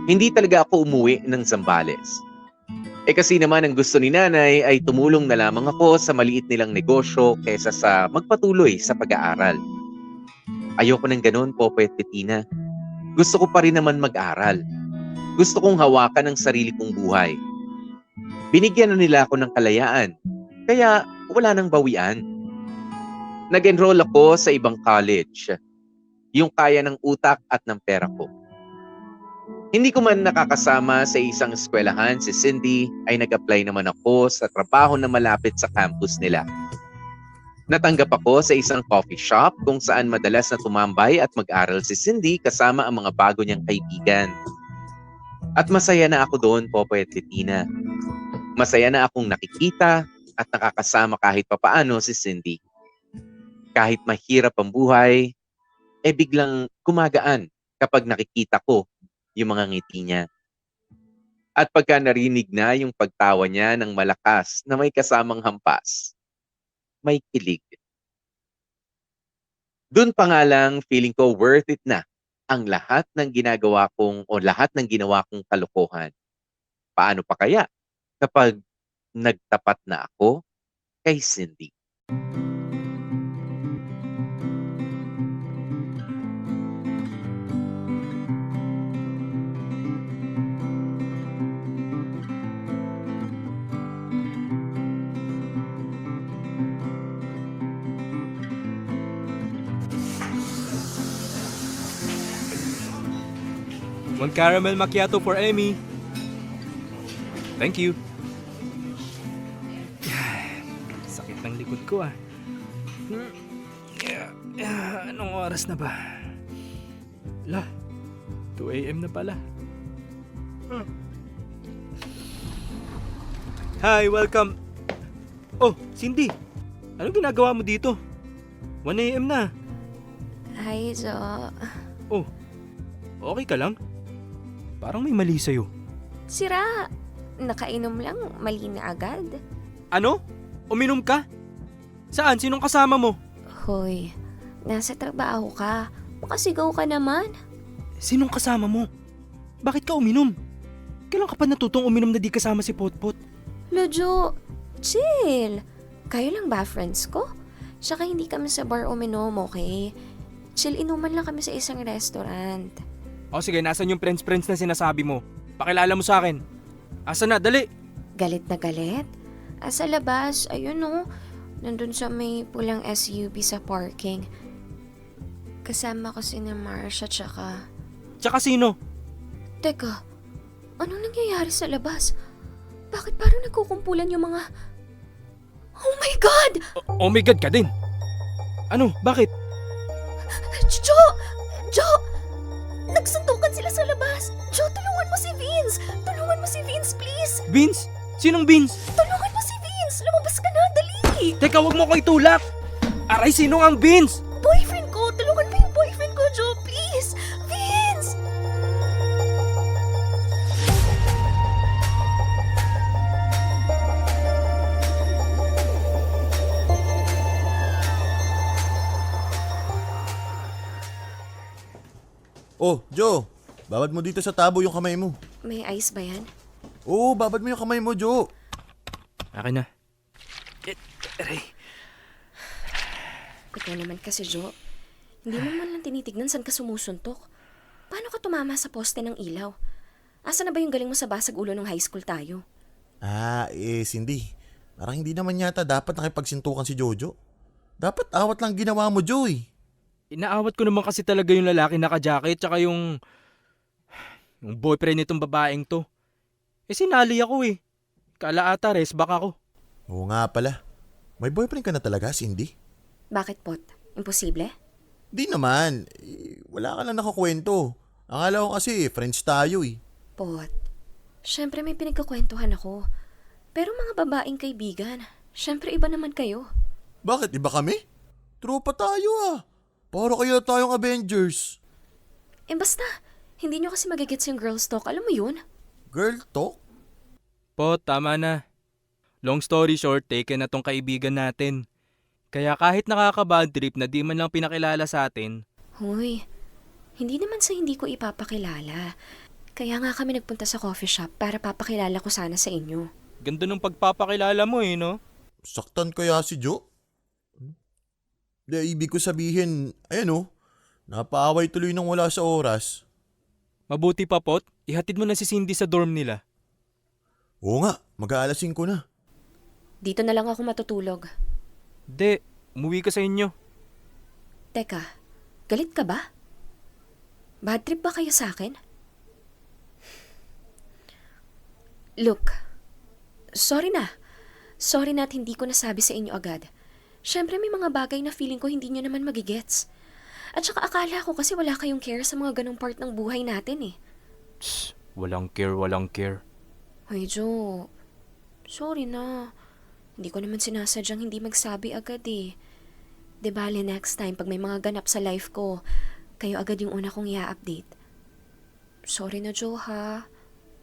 Hindi talaga ako umuwi ng Zambales. Kasi naman ang gusto ni nanay ay tumulong na lamang ako sa maliit nilang negosyo kaysa sa magpatuloy sa pag-aaral. Ayoko ng ganun, Popoy at Petina. Gusto ko pa rin naman mag-aral. Gusto kong hawakan ang sarili kong buhay. Binigyan na nila ako ng kalayaan, kaya wala nang bawian. Nag-enroll ako sa ibang college, yung kaya ng utak at ng pera ko. Hindi ko man nakakasama sa isang eskwelahan si Cindy, ay nag-apply naman ako sa trabaho na malapit sa campus nila. Natanggap ako sa isang coffee shop kung saan madalas na tumambay at mag-aral si Cindy kasama ang mga bago niyang kaibigan. At masaya na ako doon, Popoy at Petina. Masaya na akong nakikita at nakakasama kahit papaano si Cindy. Kahit mahirap ang buhay, biglang gumagaan kapag nakikita ko yung mga ngiti niya. At pagka narinig na yung pagtawa niya ng malakas na may kasamang hampas, may kilig. Doon pa nga lang feeling ko worth it na ang lahat ng ginagawa kong o lahat ng ginawa kong kalokohan. Paano pa kaya kapag nagtapat na ako kay Cindy? One caramel macchiato for Emmy. Thank you. Sakit ng likod ko ah. Anong oras na ba? La, 2 a.m. na pala. Hi, welcome. Oh, Cindy. Anong ginagawa mo dito? 1 a.m. na. Hi, Jo. Oh, okay ka lang? Parang may mali sa'yo. Sira. Nakainom lang, mali na agad. Ano? Uminom ka? Saan? Sinong kasama mo? Hoy, nasa trabaho ka. Makasigaw ka naman. Sinong kasama mo? Bakit ka uminom? Kailan ka pa natutong uminom na di kasama si Potpot? Lojo, chill. Kayo lang ba friends ko? Tsaka hindi kami sa bar uminom, okay? Chill, inuman lang kami sa isang restaurant. O sige, nasan yung friends na sinasabi mo? Pakilala mo sa akin. Asa na? Dali! Galit na galit? Sa labas, ayun oh. Nandun sa may pulang SUV sa parking. Kasama ko si Marsha tsaka... Tsaka sino? Teka, anong nangyayari sa labas? Bakit parang nagkukumpulan yung mga... Oh my God! Oh my God ka din! Ano? Bakit? Jo! Nagsuntukan sila sa labas! Jo, tulungan mo si Vince! Tulungan mo si Vince, please! Vince? Sinong Vince? Tulungan mo si Vince! Lumabas ka na, dali! Teka, wag mo ko itulak! Aray, sino ang Vince? Boyfriend ko! Tulungan mo yung boyfriend ko, Jo, please! Vince! Oh, Joe, babad mo dito sa tabo yung kamay mo. May ice ba yan? Oo, babad mo yung kamay mo, Joe. Akin na. Aray. Ikaw naman kasi, Jo. Hindi mo man lang tinitignan saan ka sumusuntok. Paano ka tumama sa poste ng ilaw? Asa na ba yung galing mo sa basag ulo ng high school tayo? Cindy. Parang hindi naman yata dapat nakipagsintukan si Jojo. Dapat awat lang ginawa mo, Joe. Inaawat ko naman kasi talaga yung lalaki naka-jacket tsaka yung boyfriend nitong babaeng to. Sinali ako eh. Kala ata resback ako. Oo nga pala. May boyfriend ka na talaga, Cindy? Bakit, Pot? Imposible? Di naman. Wala ka lang nakakwento. Akala ko kasi friends tayo eh. Pot, syempre may pinagkakwentuhan ako. Pero mga babaeng kaibigan, syempre iba naman kayo. Bakit iba kami? Tropa tayo ah. Para kaya tayong Avengers. Basta, hindi nyo kasi magigets yung girls talk, alam mo yun? Girl talk? Pot, tama na. Long story short, taken na tong kaibigan natin. Kaya kahit nakaka-bad trip na di man lang pinakilala sa atin, Hoy, hindi naman sa hindi ko ipapakilala. Kaya nga kami nagpunta sa coffee shop para papakilala ko sana sa inyo. ganda nung pagpapakilala mo no? Saktan kaya si Jo? Di, ibig ko sabihin, ayan oh, napaaway tuloy nang wala sa oras. Mabuti pa, Pot, ihatid mo na si Cindy sa dorm nila. Oo nga, mag-aalasin ko na. Dito na lang ako matutulog. De, umuwi ka sa inyo. Teka, galit ka ba? Bad trip ba kayo sa akin? Look, sorry na. Sorry na at hindi ko nasabi sa inyo agad. Siyempre may mga bagay na feeling ko hindi nyo naman magigets. At saka akala ko kasi wala kayong care sa mga ganong part ng buhay natin eh. Tss, walang care, walang care. Hoy Jo, sorry na. Hindi ko naman sinasadyang hindi magsabi agad eh. De bale next time pag may mga ganap sa life ko, kayo agad yung una kong i-update. Sorry na Jo ha.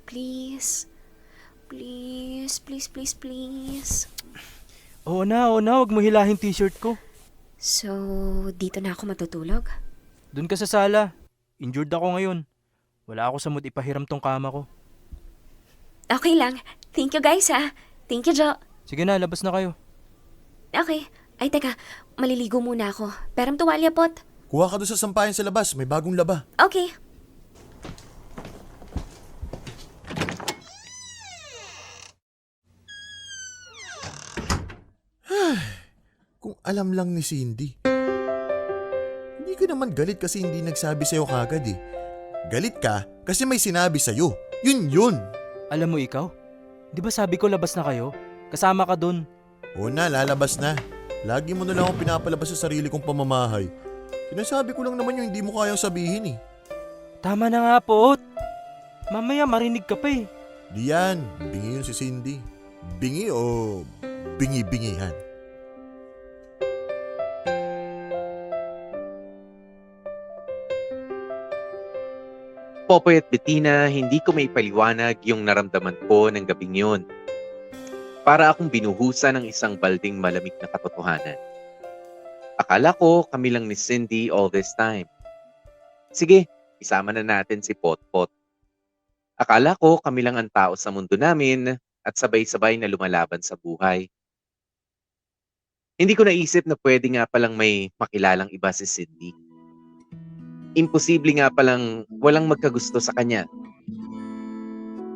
Please. Please, please, please, please. Oo na, wag mo hilahin t-shirt ko. So, dito na ako matutulog? Doon ka sa sala. Injured ako ngayon. Wala ako sa mood ipahiram tong kama ko. Okay lang. Thank you guys ha. Thank you Jo. Sige na, labas na kayo. Okay. Ay teka, maliligo muna ako. Peram tuwalya pot. Kuha ka doon sa sampayan sa labas, may bagong laba. Okay. Kung alam lang ni Cindy. Hindi ka naman galit kasi hindi nagsabi sa'yo kagad eh. Galit ka kasi may sinabi sa'yo. Yun! Alam mo ikaw, di ba sabi ko labas na kayo? Kasama ka doon. Oo na, lalabas na. Lagi mo na lang akong pinapalabas sa sarili kong pamamahay. Sinasabi ko lang naman yung hindi mo kayang sabihin eh. Tama na nga, Pot. Mamaya marinig ka pa eh. Di yan, bingi yun si Cindy. Bingi o bingi-bingihan? Popoy at Bettina, hindi ko maipaliwanag yung naramdaman ko ng gabing yun. Para akong binuhusan ng isang balding malamig na katotohanan. Akala ko kami lang ni Cindy all this time. Sige, isama na natin si Potpot. Akala ko kami lang ang tao sa mundo namin at sabay-sabay na lumalaban sa buhay. Hindi ko naisip na pwede nga palang may makilalang iba si Cindy. Imposible nga palang walang magkagusto sa kanya.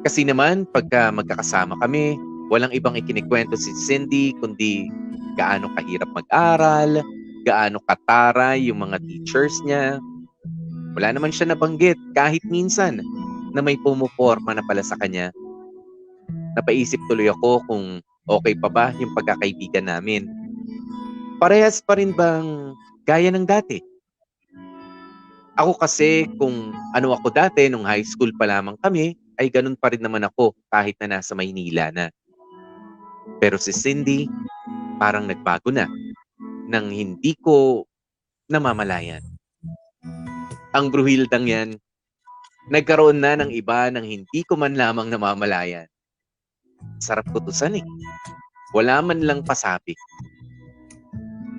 Kasi naman, pagka magkakasama kami, walang ibang ikinikwento si Cindy kundi gaano kahirap mag-aral, gaano kataray yung mga teachers niya. Wala naman siya nabanggit kahit minsan na may pumuporma na pala sa kanya. Napaisip tuloy ako kung okay pa ba yung pagkakaibigan namin. Parehas pa rin bang gaya ng dati? Ako kasi kung ano ako dati nung high school pa lamang kami, ay ganun pa rin naman ako kahit na nasa Maynila na. Pero si Cindy, parang nagbago na nang hindi ko namamalayan. Ang bruhildang yan, nagkaroon na ng iba nang hindi ko man lamang namamalayan. Sarap kutusan eh. Wala man lang pasabi.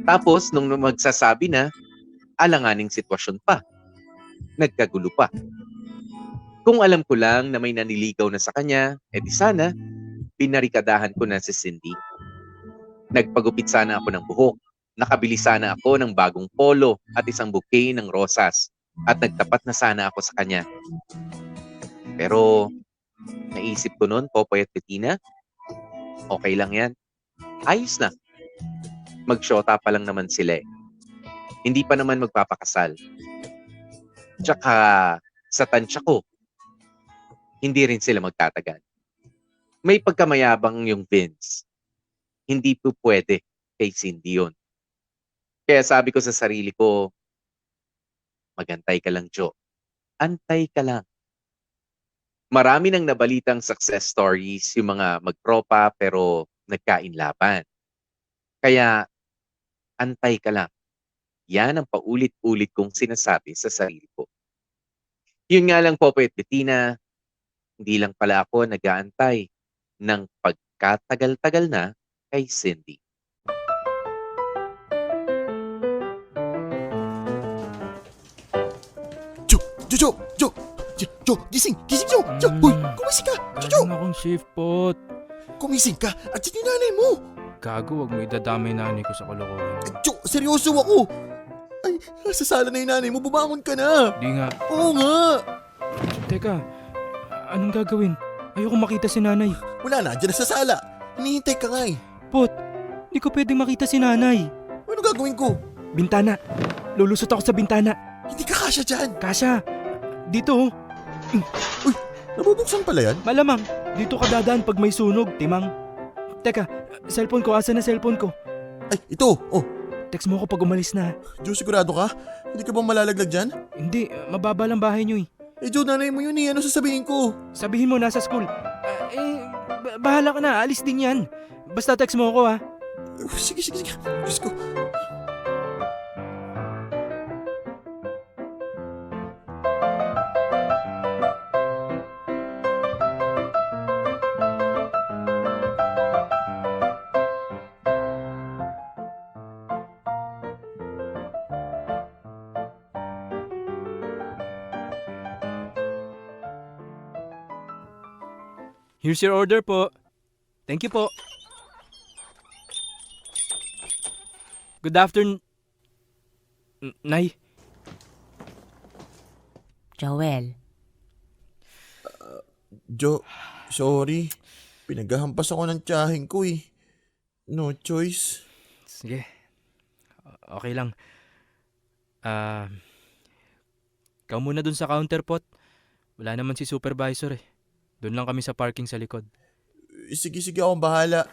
Tapos nung magsasabi na, alanganing sitwasyon pa. Nagkagulo pa. Kung alam ko lang na may naniligaw na sa kanya, edi sana, pinarikadahan ko na si Cindy. Nagpagupit sana ako ng buhok. Nakabili sana ako ng bagong polo at isang bouquet ng rosas. At nagtapat na sana ako sa kanya. Pero, naisip ko noon, Popoy at Bettina, okay lang yan. Ayos na. Magsyota pa lang naman sila eh. Hindi pa naman magpapakasal. Tsaka sa tansya ko, hindi rin sila magtatagal. May pagkamayabang yung Vince. Hindi po pwede kay Cindy yun. Kaya sabi ko sa sarili ko, Magantay ka lang, Jo. Antay ka lang. Marami nang nabalitang success stories yung mga magtropa pero nagkainlaban. Kaya antay ka lang. Yan ang paulit-ulit kong sinasabi sa sarili ko. Yun nga lang, Popoy at Bettina, hindi lang pala ako nag-aantay ng pagkatagal-tagal na kay Cindy. Jo! Jo! Jo! Jo! Jo! Gising! Gising, Jo! Jo! Uy! Kumising ka! Jo! Galing akong shift, Pot. Kumising ka! At yung nanay mo! Gago, wag mo idadamay nanay ko sa kalokohan. Jo! Seryoso ako! Ay, nasa sala na yung nanay mo. Bumangon ka na! Di nga. Oo nga! Teka, anong gagawin? Ayoko makita si nanay. Wala na, dyan na sa sala. Hinihintay ka nga eh. Pot, di ko pwedeng makita si nanay. Ano gagawin ko? Bintana. Lulusot ako sa bintana. Hindi ka kasya dyan. Kasha. Dito, oh. Uy, nabubuksan pala yan? Malamang. Dito ka dadaan pag may sunog, timang. Teka, cellphone ko. Asan na cellphone ko? Ay, ito. Oh, Text mo ako pag umalis na. Jo, sigurado ka? Hindi ka bang malalaglag dyan? Hindi, mababa lang bahay niyo eh. Eh, Jo, nanay mo yun eh. Ano sasabihin ko? Sabihin mo nasa school. Bahala ka na. Alis din yan. Basta text mo ako, ha. Sige. Diyos ko. Here's your order po. Thank you po. Good afternoon. Nay, Joel, Jo, sorry. Pinaghahampas ako ng tiyahing ko eh. No choice. sige. Okay lang. Ikaw muna dun sa counter, Pot. Wala naman si supervisor eh. Doon lang kami sa parking sa likod. Sige, akong bahala.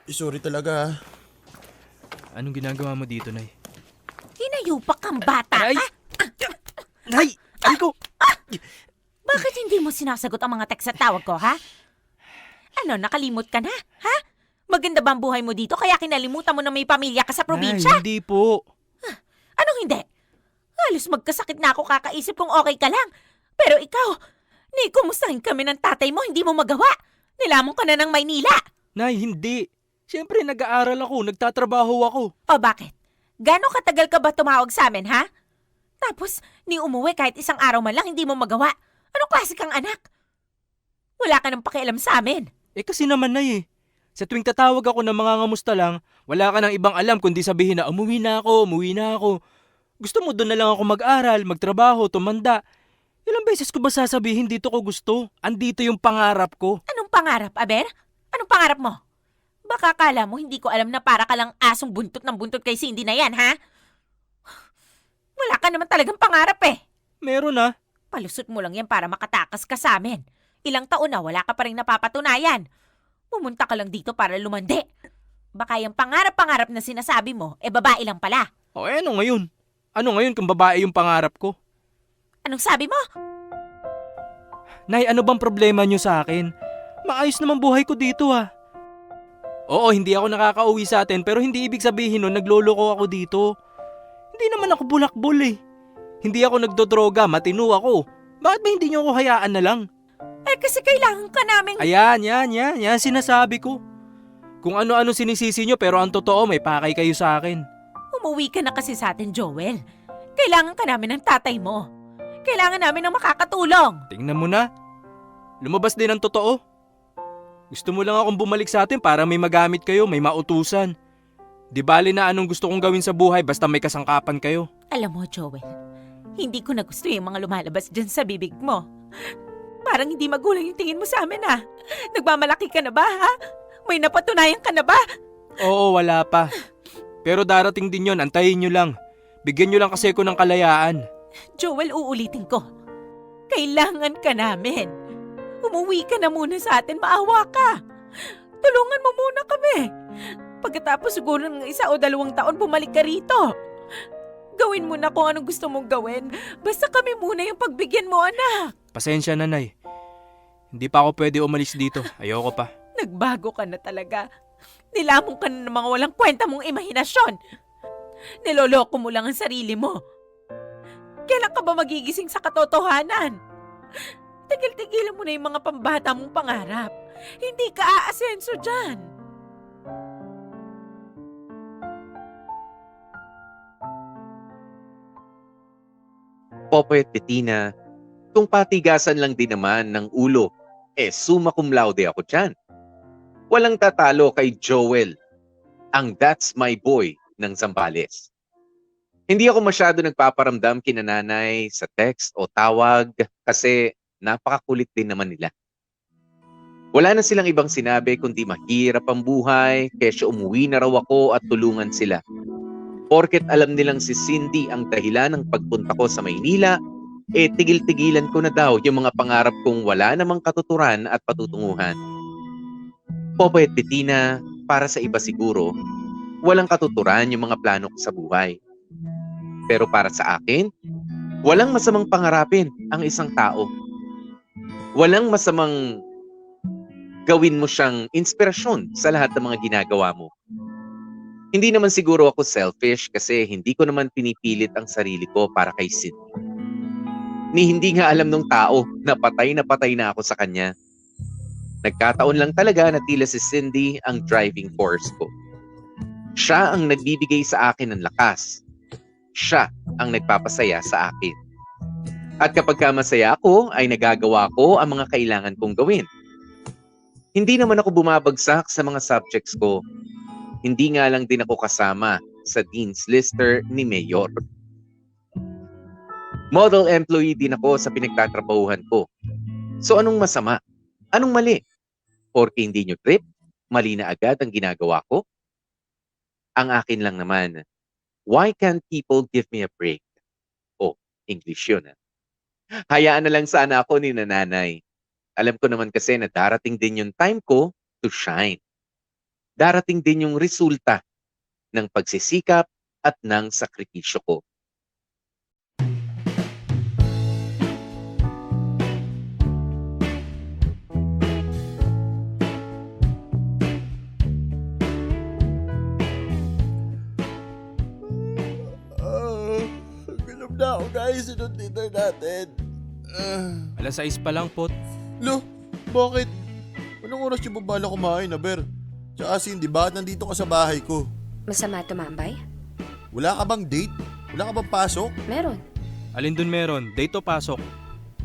Sorry talaga. Anong ginagawa mo dito, Nay? hinayupak kang bata Nay! ka? Nay! Ay ko! Bakit hindi mo sinasagot ang mga text at tawag ko, ha? Ano, nakalimot ka na, ha? Maganda ba ang buhay mo dito kaya kinalimutan mo na may pamilya ka sa probinsya? Nay, hindi po. Anong hindi? Halos magkasakit na ako kakaisip kung okay ka lang. Pero ikaw, kumustahin kami ng tatay mo, hindi mo magawa. Nilamon ka na ng Maynila. Nay, hindi. Siyempre, nag-aaral ako, nagtatrabaho ako. O bakit? Gano'ng katagal ka ba tumawag sa amin, ha? Tapos, ni umuwi kahit isang araw man lang, hindi mo magawa. Anong klase kang anak? Wala ka nang pakialam sa amin. Eh kasi naman, Nay eh. Sa tuwing tatawag ako ng mga ngamusta lang, wala ka nang ibang alam kundi sabihin na umuwi na ako. Gusto mo doon na lang ako mag-aral, magtrabaho, tumanda. Ilang beses ko ba sasabihin dito ko gusto? Andito yung pangarap ko. Anong pangarap, Aber? Anong pangarap mo? Baka kala mo hindi ko alam na para ka lang asong buntot ng buntot kay Cindy na yan, ha? Wala ka naman talagang pangarap eh. Meron ah. Palusot mo lang yan para makatakas ka sa amin. Ilang taon na wala ka pa rin napapatunayan. Pumunta ka lang dito para lumandi. Baka yung pangarap-pangarap na sinasabi mo, babae lang pala. O ano ngayon? Ano ngayon kung babae yung pangarap ko? Anong sabi mo? Nay, ano bang problema nyo sa akin? Maayos naman buhay ko dito ah. Oo, hindi ako nakakauwi sa atin pero hindi ibig sabihin nun nagloloko ako dito. Hindi naman ako bulakbol eh. Hindi ako nagdodroga, matino ako. Bakit ba hindi nyo ako hayaan na lang? Kasi kailangan ka naming... Ayan, yan sinasabi ko. Kung ano-ano sinisisi nyo pero ang totoo may pakay kayo sa akin. Umuwi ka na kasi sa atin, Joel. Kailangan ka namin ng tatay mo. Kailangan namin ng makakatulong. Tingnan mo na. Lumabas din ang totoo. Gusto mo lang akong bumalik sa atin para may magamit kayo, may mautusan. Di bali na anong gusto kong gawin sa buhay basta may kasangkapan kayo. Alam mo, Joel, hindi ko na gusto yung mga lumalabas dyan sa bibig mo. Parang hindi magulang yung tingin mo sa amin, ha? Nagmamalaki ka na ba, ha? May napatunayan ka na ba? Oo, wala pa. Pero darating din yon, antayin nyo lang. Bigyan nyo lang kasi ako ng kalayaan. Joel, uulitin ko. Kailangan ka namin. Umuwi ka na muna sa atin, maawa ka. Tulungan mo muna kami. Pagkatapos siguro ng 1 o 2 taon, bumalik ka rito. Gawin mo na kung anong gusto mong gawin. Basta kami muna yung pagbigyan mo, anak. Pasensya na, Nay. Hindi pa ako pwede umalis dito. Ayoko pa. Nagbago ka na talaga. Nilamong ka na ng mga walang kwenta mong imahinasyon. Niloloko mo lang ang sarili mo. Kailan ka ba magigising sa katotohanan? Tigil-tigilan mo na yung mga pambata mong pangarap. Hindi ka aasenso dyan. Popoy at Bettina, kung patigasan lang din naman ng ulo, summa cum laude ako dyan. Walang tatalo kay Joel, ang That's My Boy ng Zambales. Hindi ako masyado nagpaparamdam kina nanay sa text o tawag kasi napakakulit din naman nila. Wala na silang ibang sinabi kundi mahirap ang buhay, kesyo umuwi na raw ako at tulungan sila. Porket alam nilang si Cindy ang dahilan ng pagpunta ko sa Maynila, tigil-tigilan ko na daw yung mga pangarap kong wala namang katuturan at patutunguhan. Popoy at Bettina, para sa iba siguro, walang katuturan yung mga plano ko sa buhay. Pero para sa akin, walang masamang pangarapin ang isang tao. Walang masamang gawin mo siyang inspirasyon sa lahat ng mga ginagawa mo. Hindi naman siguro ako selfish kasi hindi ko naman pinipilit ang sarili ko para kay Cindy. Ni hindi nga alam ng tao na patay na ako sa kanya. Nagkataon lang talaga na tila si Cindy ang driving force ko. Siya ang nagbibigay sa akin ng lakas. Siya ang nagpapasaya sa akin. At kapag masaya ako, ay nagagawa ko ang mga kailangan kong gawin. Hindi naman ako bumabagsak sa mga subjects ko. Hindi nga lang din ako kasama sa Dean's Lister ni Mayor. Model employee din ako sa pinagtatrabahuhan ko. So anong masama? Anong mali? Porke hindi nyo trip, mali na agad ang ginagawa ko? Ang akin lang naman, why can't people give me a break? Oh, English yun. Hayaan na lang sana ako ni nanay. Alam ko naman kasi na darating din yung time ko to shine. Darating din yung resulta ng pagsisikap at ng sakripisyo ko. Gutom na ako guys, anong dinner natin? Alas 6 pa lang, Pot. Lo, bakit? Anong oras yung babala kumain, Aber? Tsaka Cindy, bakit nandito ka sa bahay ko? Masama tumambay? Wala ka bang date? Wala ka bang pasok? Meron. Alin dun meron? Date o pasok?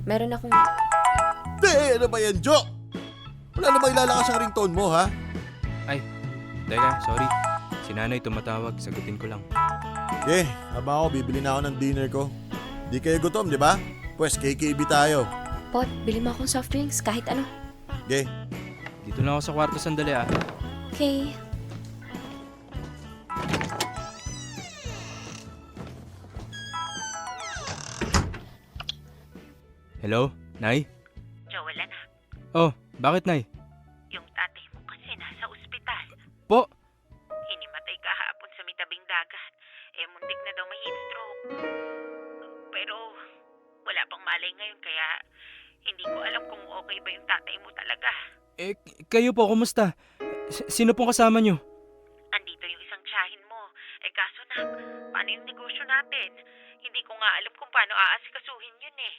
Meron akong... Ano ba yan, Jo? Wala na ba ilalakas ang ringtone mo, ha? Ay, teka, sorry. Si nanay tumatawag, sagutin ko lang. Habang ako, bibili na ako ng dinner ko. Di kayo gutom, di ba? Pues, KKB tayo. Pot, bili mo akong soft drinks, kahit ano. Dito na ako sa kwarto sandali ah. Okay. Hello, Nay? Joel, anak. Oh, bakit, Nay? Yung tatay mo kasi nasa ospital. Po, Hinimatay kahapon sa mitabing dagat. Muntik na daw may heat stroke. Pero wala pang malay ngayon kaya hindi ko alam kung okay ba yung tatay mo talaga. kayo po, kumusta? Sino pong kasama nyo? Andito yung isang tiyahin mo. Kaso na, paano yung negosyo natin? Hindi ko nga alam kung paano aasikasuhin yun eh.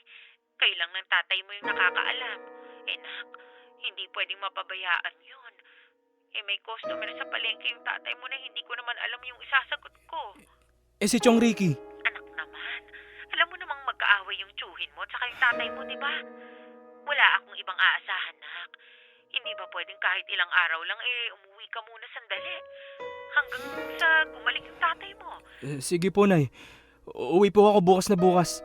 Kayo lang ng tatay mo yung nakakaalam. Nak, hindi pwedeng mapabayaan yun. May customer sa palengke yung tatay mo na hindi ko naman alam yung isasagot ko. Si Chong Ricky. Anak naman, alam mo namang magkaaway yung tsuhin mo at saka yung tatay mo, di ba? Wala akong ibang aasahan, nak. Hindi ba pwedeng kahit ilang araw lang umuwi ka muna sandali? Hanggang sa bumalik yung tatay mo. Sige po, Nay. Uwi po ako bukas na bukas.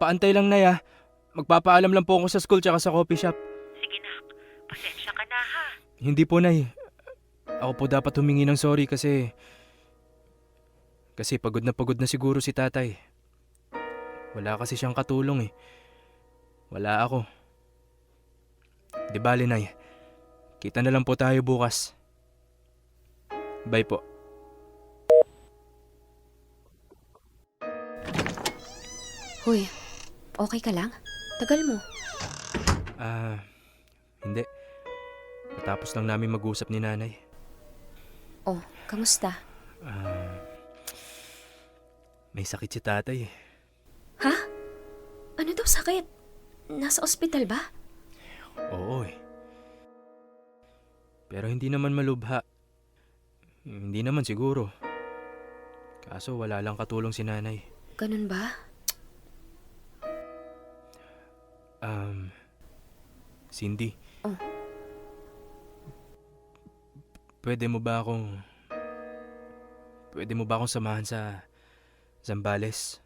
Paantay lang, Nay ah. Magpapaalam lang po ako sa school tsaka sa coffee shop. Sige, nak. Pasensya ka na, ha? Hindi po, Nay. Ako po dapat humingi ng sorry kasi pagod na siguro si tatay. Wala kasi siyang katulong eh. Wala ako. Di bali, Nay. Kita na lang po tayo bukas. Bye po. Hoy, okay ka lang? Tagal mo. Hindi. Matapos lang namin mag-usap ni nanay. Oh, kamusta? May sakit si tatay eh. Ha? Ano daw sakit? Nasa ospital ba? Oo eh. Pero hindi naman malubha. Hindi naman siguro. Kaso wala lang katulong si nanay. Ganun ba? Cindy. Oh. Pwede mo ba akong samahan sa Zambales?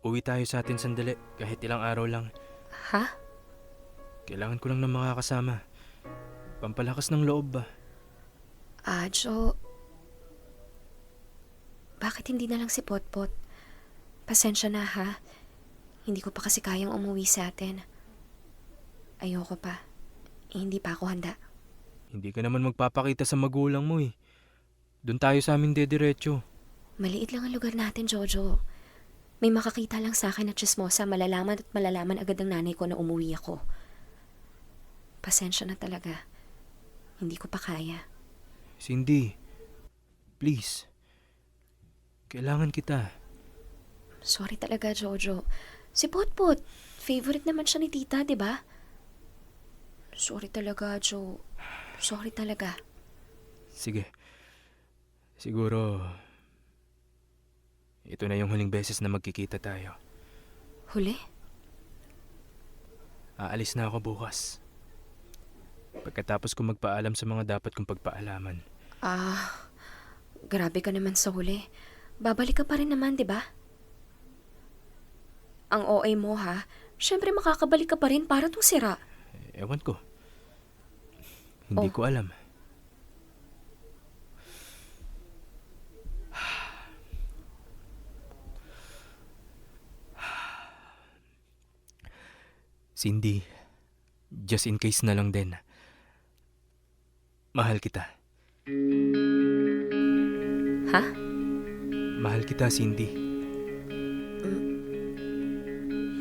Uwi tayo sa atin sandali, kahit ilang araw lang. Ha? Kailangan ko lang ng makakasama. Pampalakas ng loob ba? Jo, bakit hindi na lang si Potpot? Pasensya na ha. Hindi ko pa kasi kayang umuwi sa atin. Ayoko pa. Hindi pa ako handa. Hindi ka naman magpapakita sa magulang mo eh. Doon tayo sa amin dediretso. Maliit lang ang lugar natin, Jojo. May makakita lang sa akin na chismosa, malalaman agad ng nanay ko na umuwi ako. Pasensya na talaga. Hindi ko pa kaya. Cindy, please. Kailangan kita. Sorry talaga, Jojo. Si Potpot, favorite naman siya ni tita, di ba? Sorry talaga, Jo. Sorry talaga. Sige. Siguro, ito na yung huling beses na magkikita tayo. Huli? Aalis na ako bukas. Pagkatapos ko magpaalam sa mga dapat kong pagpaalaman. Grabe ka naman sa huli. Babalik ka pa rin naman, di ba? Ang OA mo, ha? Siyempre makakabalik ka pa rin para tong sira. Ewan ko. Hindi ko alam. Cindy, just in case na lang din. Mahal kita. Ha? Mahal kita, Cindy.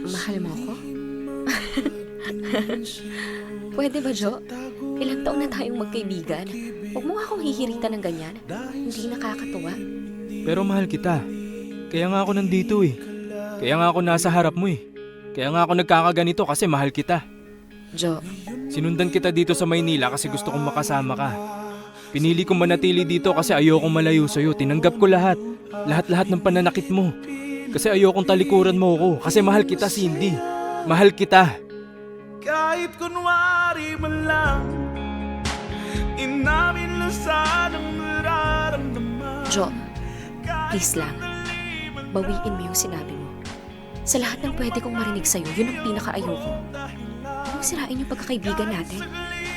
Mahal mo ako? Pwede ba, Jo? Ilang taon na tayong magkaibigan. Huwag mo nga akong hihiritan ng ganyan. Hindi nakakatuwa. Pero mahal kita. Kaya nga ako nandito eh. Kaya nga ako nasa harap mo eh. Kaya nga ako nagkakaganito kasi mahal kita. Jo, Sinundan kita dito sa Maynila kasi gusto kong makasama ka. Pinili kong manatili dito kasi ayokong malayo sa'yo. Tinanggap ko lahat. Lahat-lahat ng pananakit mo. Kasi ayokong talikuran mo ako. Kasi mahal kita, Cindy. Mahal kita. Kahit kunwari man lang, inamin lang sanang nararamdaman. Jo, please lang. Bawiin mo yung sinabi mo. Sa lahat ng pwede kong marinig sa'yo, yun ang pinaka-ayoko. Huwag sirain yung pagkakaibigan natin.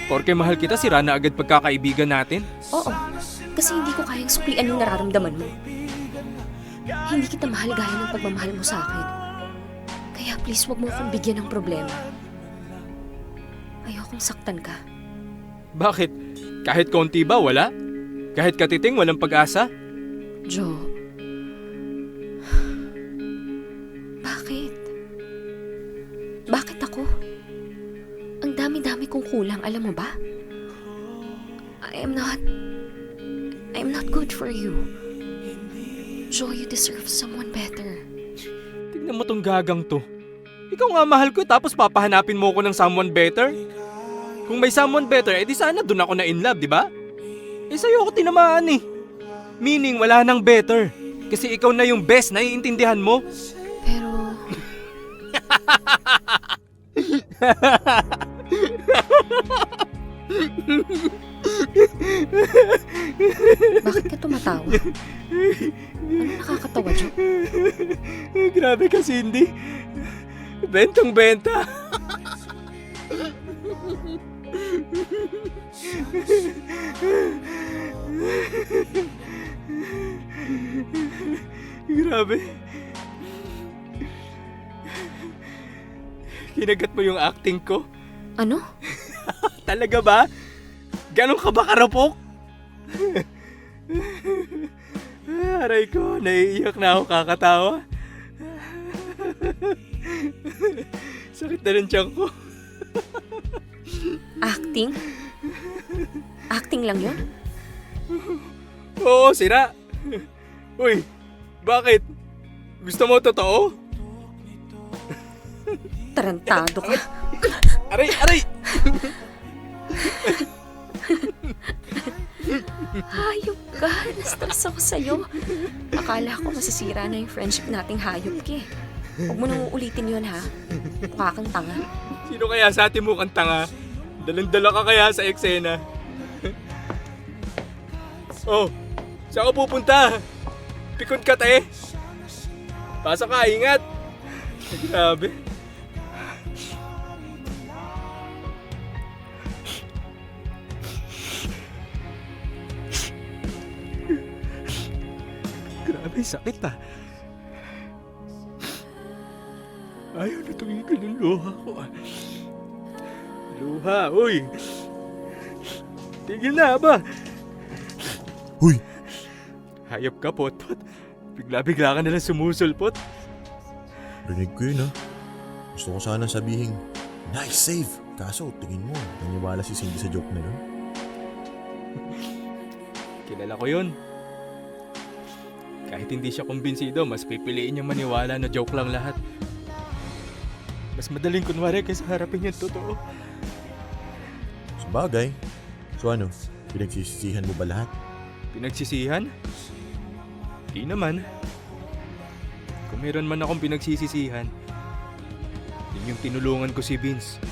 Porke mahal kita, sira na agad pagkakaibigan natin? Oo, kasi hindi ko kayang suklian yung nararamdaman mo. Hindi kita mahal gaya ng pagmamahal mo sa akin. Kaya please, wag mo akong bigyan ng problema. Ayokong saktan ka. Bakit? Kahit konti ba, wala? Kahit katiting, walang pag-asa? Jo. Bakit? Bakit ako? Ang dami-dami kong kulang, alam mo ba? I am not good for you. Jo, you deserve someone better. Tignan mo tong gagang to. Ikaw nga mahal ko tapos papahanapin mo ko ng someone better? Kung may someone better, edi sana dun ako na in love, di ba? Eh sa'yo ako tinamaan eh. Meaning wala nang better. Kasi ikaw na yung best, naiintindihan mo? Pero... Bakit ka tumatawa? Ano nakakatawa, Jo? Grabe ka, Cindy. Bentang-benta. Grabe. Kinagat mo yung acting ko? Ano? Talaga ba? Ganon ka ba karapok? Aray ko, naiiyak na ako kakatawa. Sakit na ng tiyan ko. Acting? Acting lang yun? Oo, sira. Uy, bakit? Gusto mo totoo? Tarantado ka. Aray, aray! Hayop ka. Na-stress ako sa'yo. Akala ko masisira na yung friendship nating hayop ka eh. Huwag mo nang uulitin yun ha. Mukha kang tanga. Sino kaya sa atin mo kang tanga? Dalang-dala ka kaya sa eksena? Oh, saan ka pupunta? Pikon ka, te. Pasa ka, ingat. Grabe. Grabe, sakit ah. Ayaw na tumigil yung luha ko ah. Luha, uy. Tigil na ba? Huy, Hayop ka, Potpot. Bigla-bigla ka nalang sumusulpot. rinig ko yun, ha? Gusto ko sana sabihin, nice save. Kaso, tingin mo, naniwala si Cindy sa joke na yun. Kilala ko yun. Kahit hindi siya kumbinsido, mas pipiliin niyang maniwala na joke lang lahat. Mas madaling kunwari kaysa harapin yung totoo. Sabagay. So ano, pinagsisisihan mo ba lahat? Pinagsisihan? Di naman. Kung meron man akong pinagsisisihan, yun yung tinulungan ko si Vince.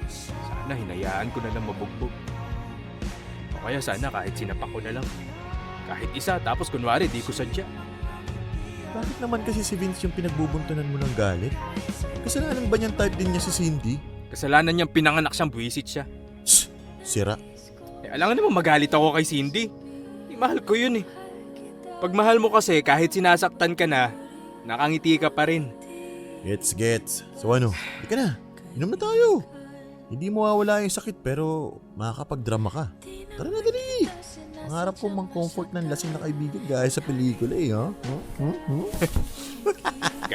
Sana hinayaan ko na lang mabugbog. O kaya sana kahit sinapak ko na lang. Kahit isa, tapos kunwari di ko sadya. Bakit naman kasi si Vince yung pinagbubuntunan mo ng galit? Kasalanan ba niyang type din niya si Cindy? Kasalanan niyang pinanganak siyang buwisit siya. Shh! Sira. Alam nga naman magalit ako kay Cindy. Mahal ko yun eh. Pag mahal mo kasi kahit sinasaktan ka na, nakangiti ka pa rin. Gets. So ano, ika na. Inom na tayo. Hindi mo mawawala yung sakit pero makakapag-drama ka. Tara na, dali. Pangarap ko mang-comfort ng lasing na kaibigan gaya sa pelikula eh, ha?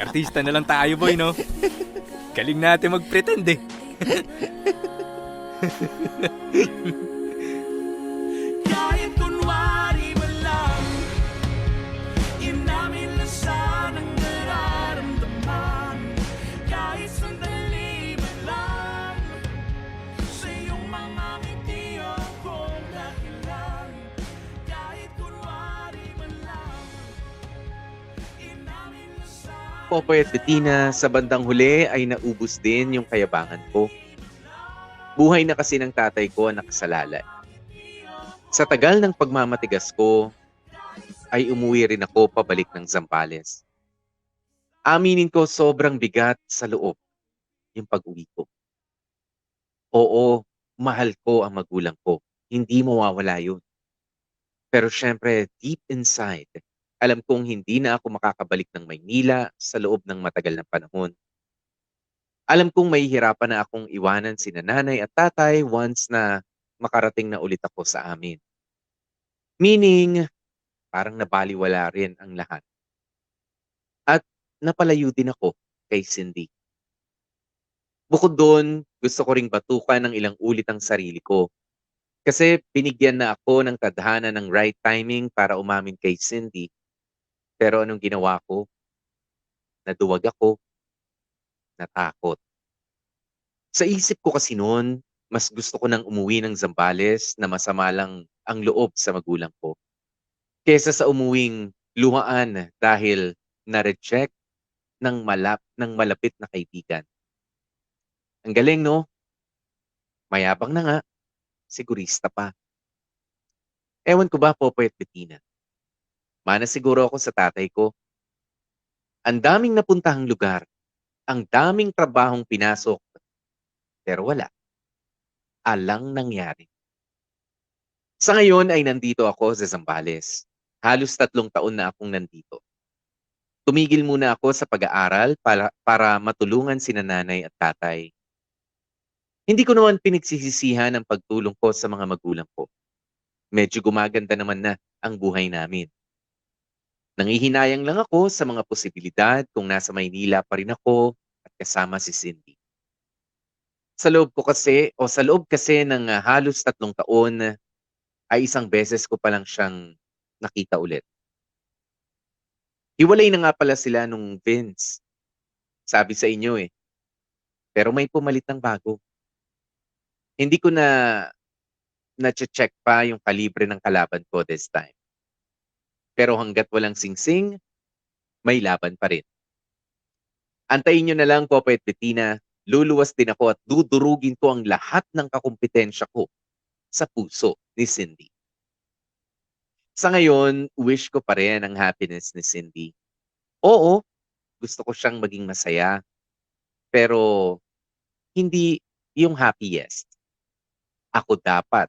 Artista na lang tayo, boy, no? Galing natin mag-pretend eh. Kahit kunwari man lang, inamin lang sana ang nararamdaman. Kahit sandali man lang, sa iyong mga ngiti akong dahilan. Kahit kunwari man lang, inamin lang sana. Popoy at Bettina, sa bandang huli ay naubos din yung kayabangan ko. Buhay na kasi ng tatay ko ang nakasalalay. Sa tagal ng pagmamatigas ko, ay umuwi rin ako pabalik ng Zambales. Aminin ko sobrang bigat sa loob yung pag-uwi ko. Oo, mahal ko ang magulang ko. Hindi mawawala yun. Pero syempre, deep inside, alam kong hindi na ako makakabalik ng Maynila sa loob ng matagal na panahon. Alam kong mahihirapan na akong iwanan sina nanay at tatay once na makarating na ulit ako sa amin. Meaning, parang nabaliwala rin ang lahat. At napalayo din ako kay Cindy. Bukod doon, gusto ko ring batukan ng ilang ulit ang sarili ko. Kasi binigyan na ako ng tadhana ng right timing para umamin kay Cindy. Pero anong ginawa ko? Naduwag ako. Natakot. Sa isip ko kasi noon, mas gusto ko nang umuwi ng Zambales na masama lang ang loob sa magulang ko. Kesa sa umuwing luhaan dahil na-reject ng malapit na kaibigan. Ang galing, no? Mayabang na nga. Sigurista pa. Ewan ko ba, Popoy at Bettina? Mana siguro ako sa tatay ko. Ang daming napuntahang lugar. Ang daming trabahong pinasok. Pero wala. Alang nangyari. Sa ngayon ay nandito ako sa Zambales. Halos 3 taon na akong nandito. Tumigil muna ako sa pag-aaral para matulungan sina nanay at tatay. Hindi ko naman pinagsisisihan ang pagtulong ko sa mga magulang ko. Medyo gumaganda naman na ang buhay namin. Nangihinayang lang ako sa mga posibilidad kung nasa Maynila pa rin ako at kasama si Cindy. Sa loob kasi ng halos 3 taon ay isang beses ko pa lang siyang nakita ulit. Hiwalay na nga pala sila nung Vince. Sabi sa inyo eh. Pero may pumalit ng bago. Hindi ko na-check pa yung kalibre ng kalaban ko this time. Pero hanggat walang singsing, may laban pa rin. Antayin nyo na lang, Popoy at Bettina. Luluwas din ako at dudurugin ko ang lahat ng kakumpetensya ko sa puso ni Cindy. Sa ngayon, wish ko pa rin ang happiness ni Cindy. Oo, gusto ko siyang maging masaya. Pero hindi yung happiest. Ako dapat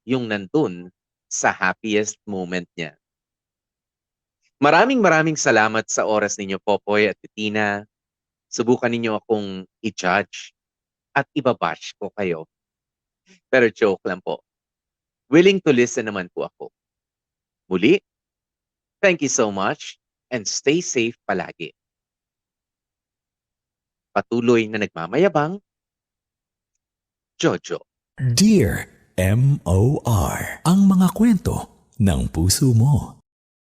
yung nandun sa happiest moment niya. Maraming salamat sa oras ninyo, Popoy at Bettina. Subukan ninyo akong i-judge at ibabash ko kayo. Pero joke lang po. Willing to listen naman po ako. Muli, thank you so much and stay safe palagi. Patuloy na nagmamayabang, Jojo. Dear M.O.R. Ang mga kwento ng puso mo.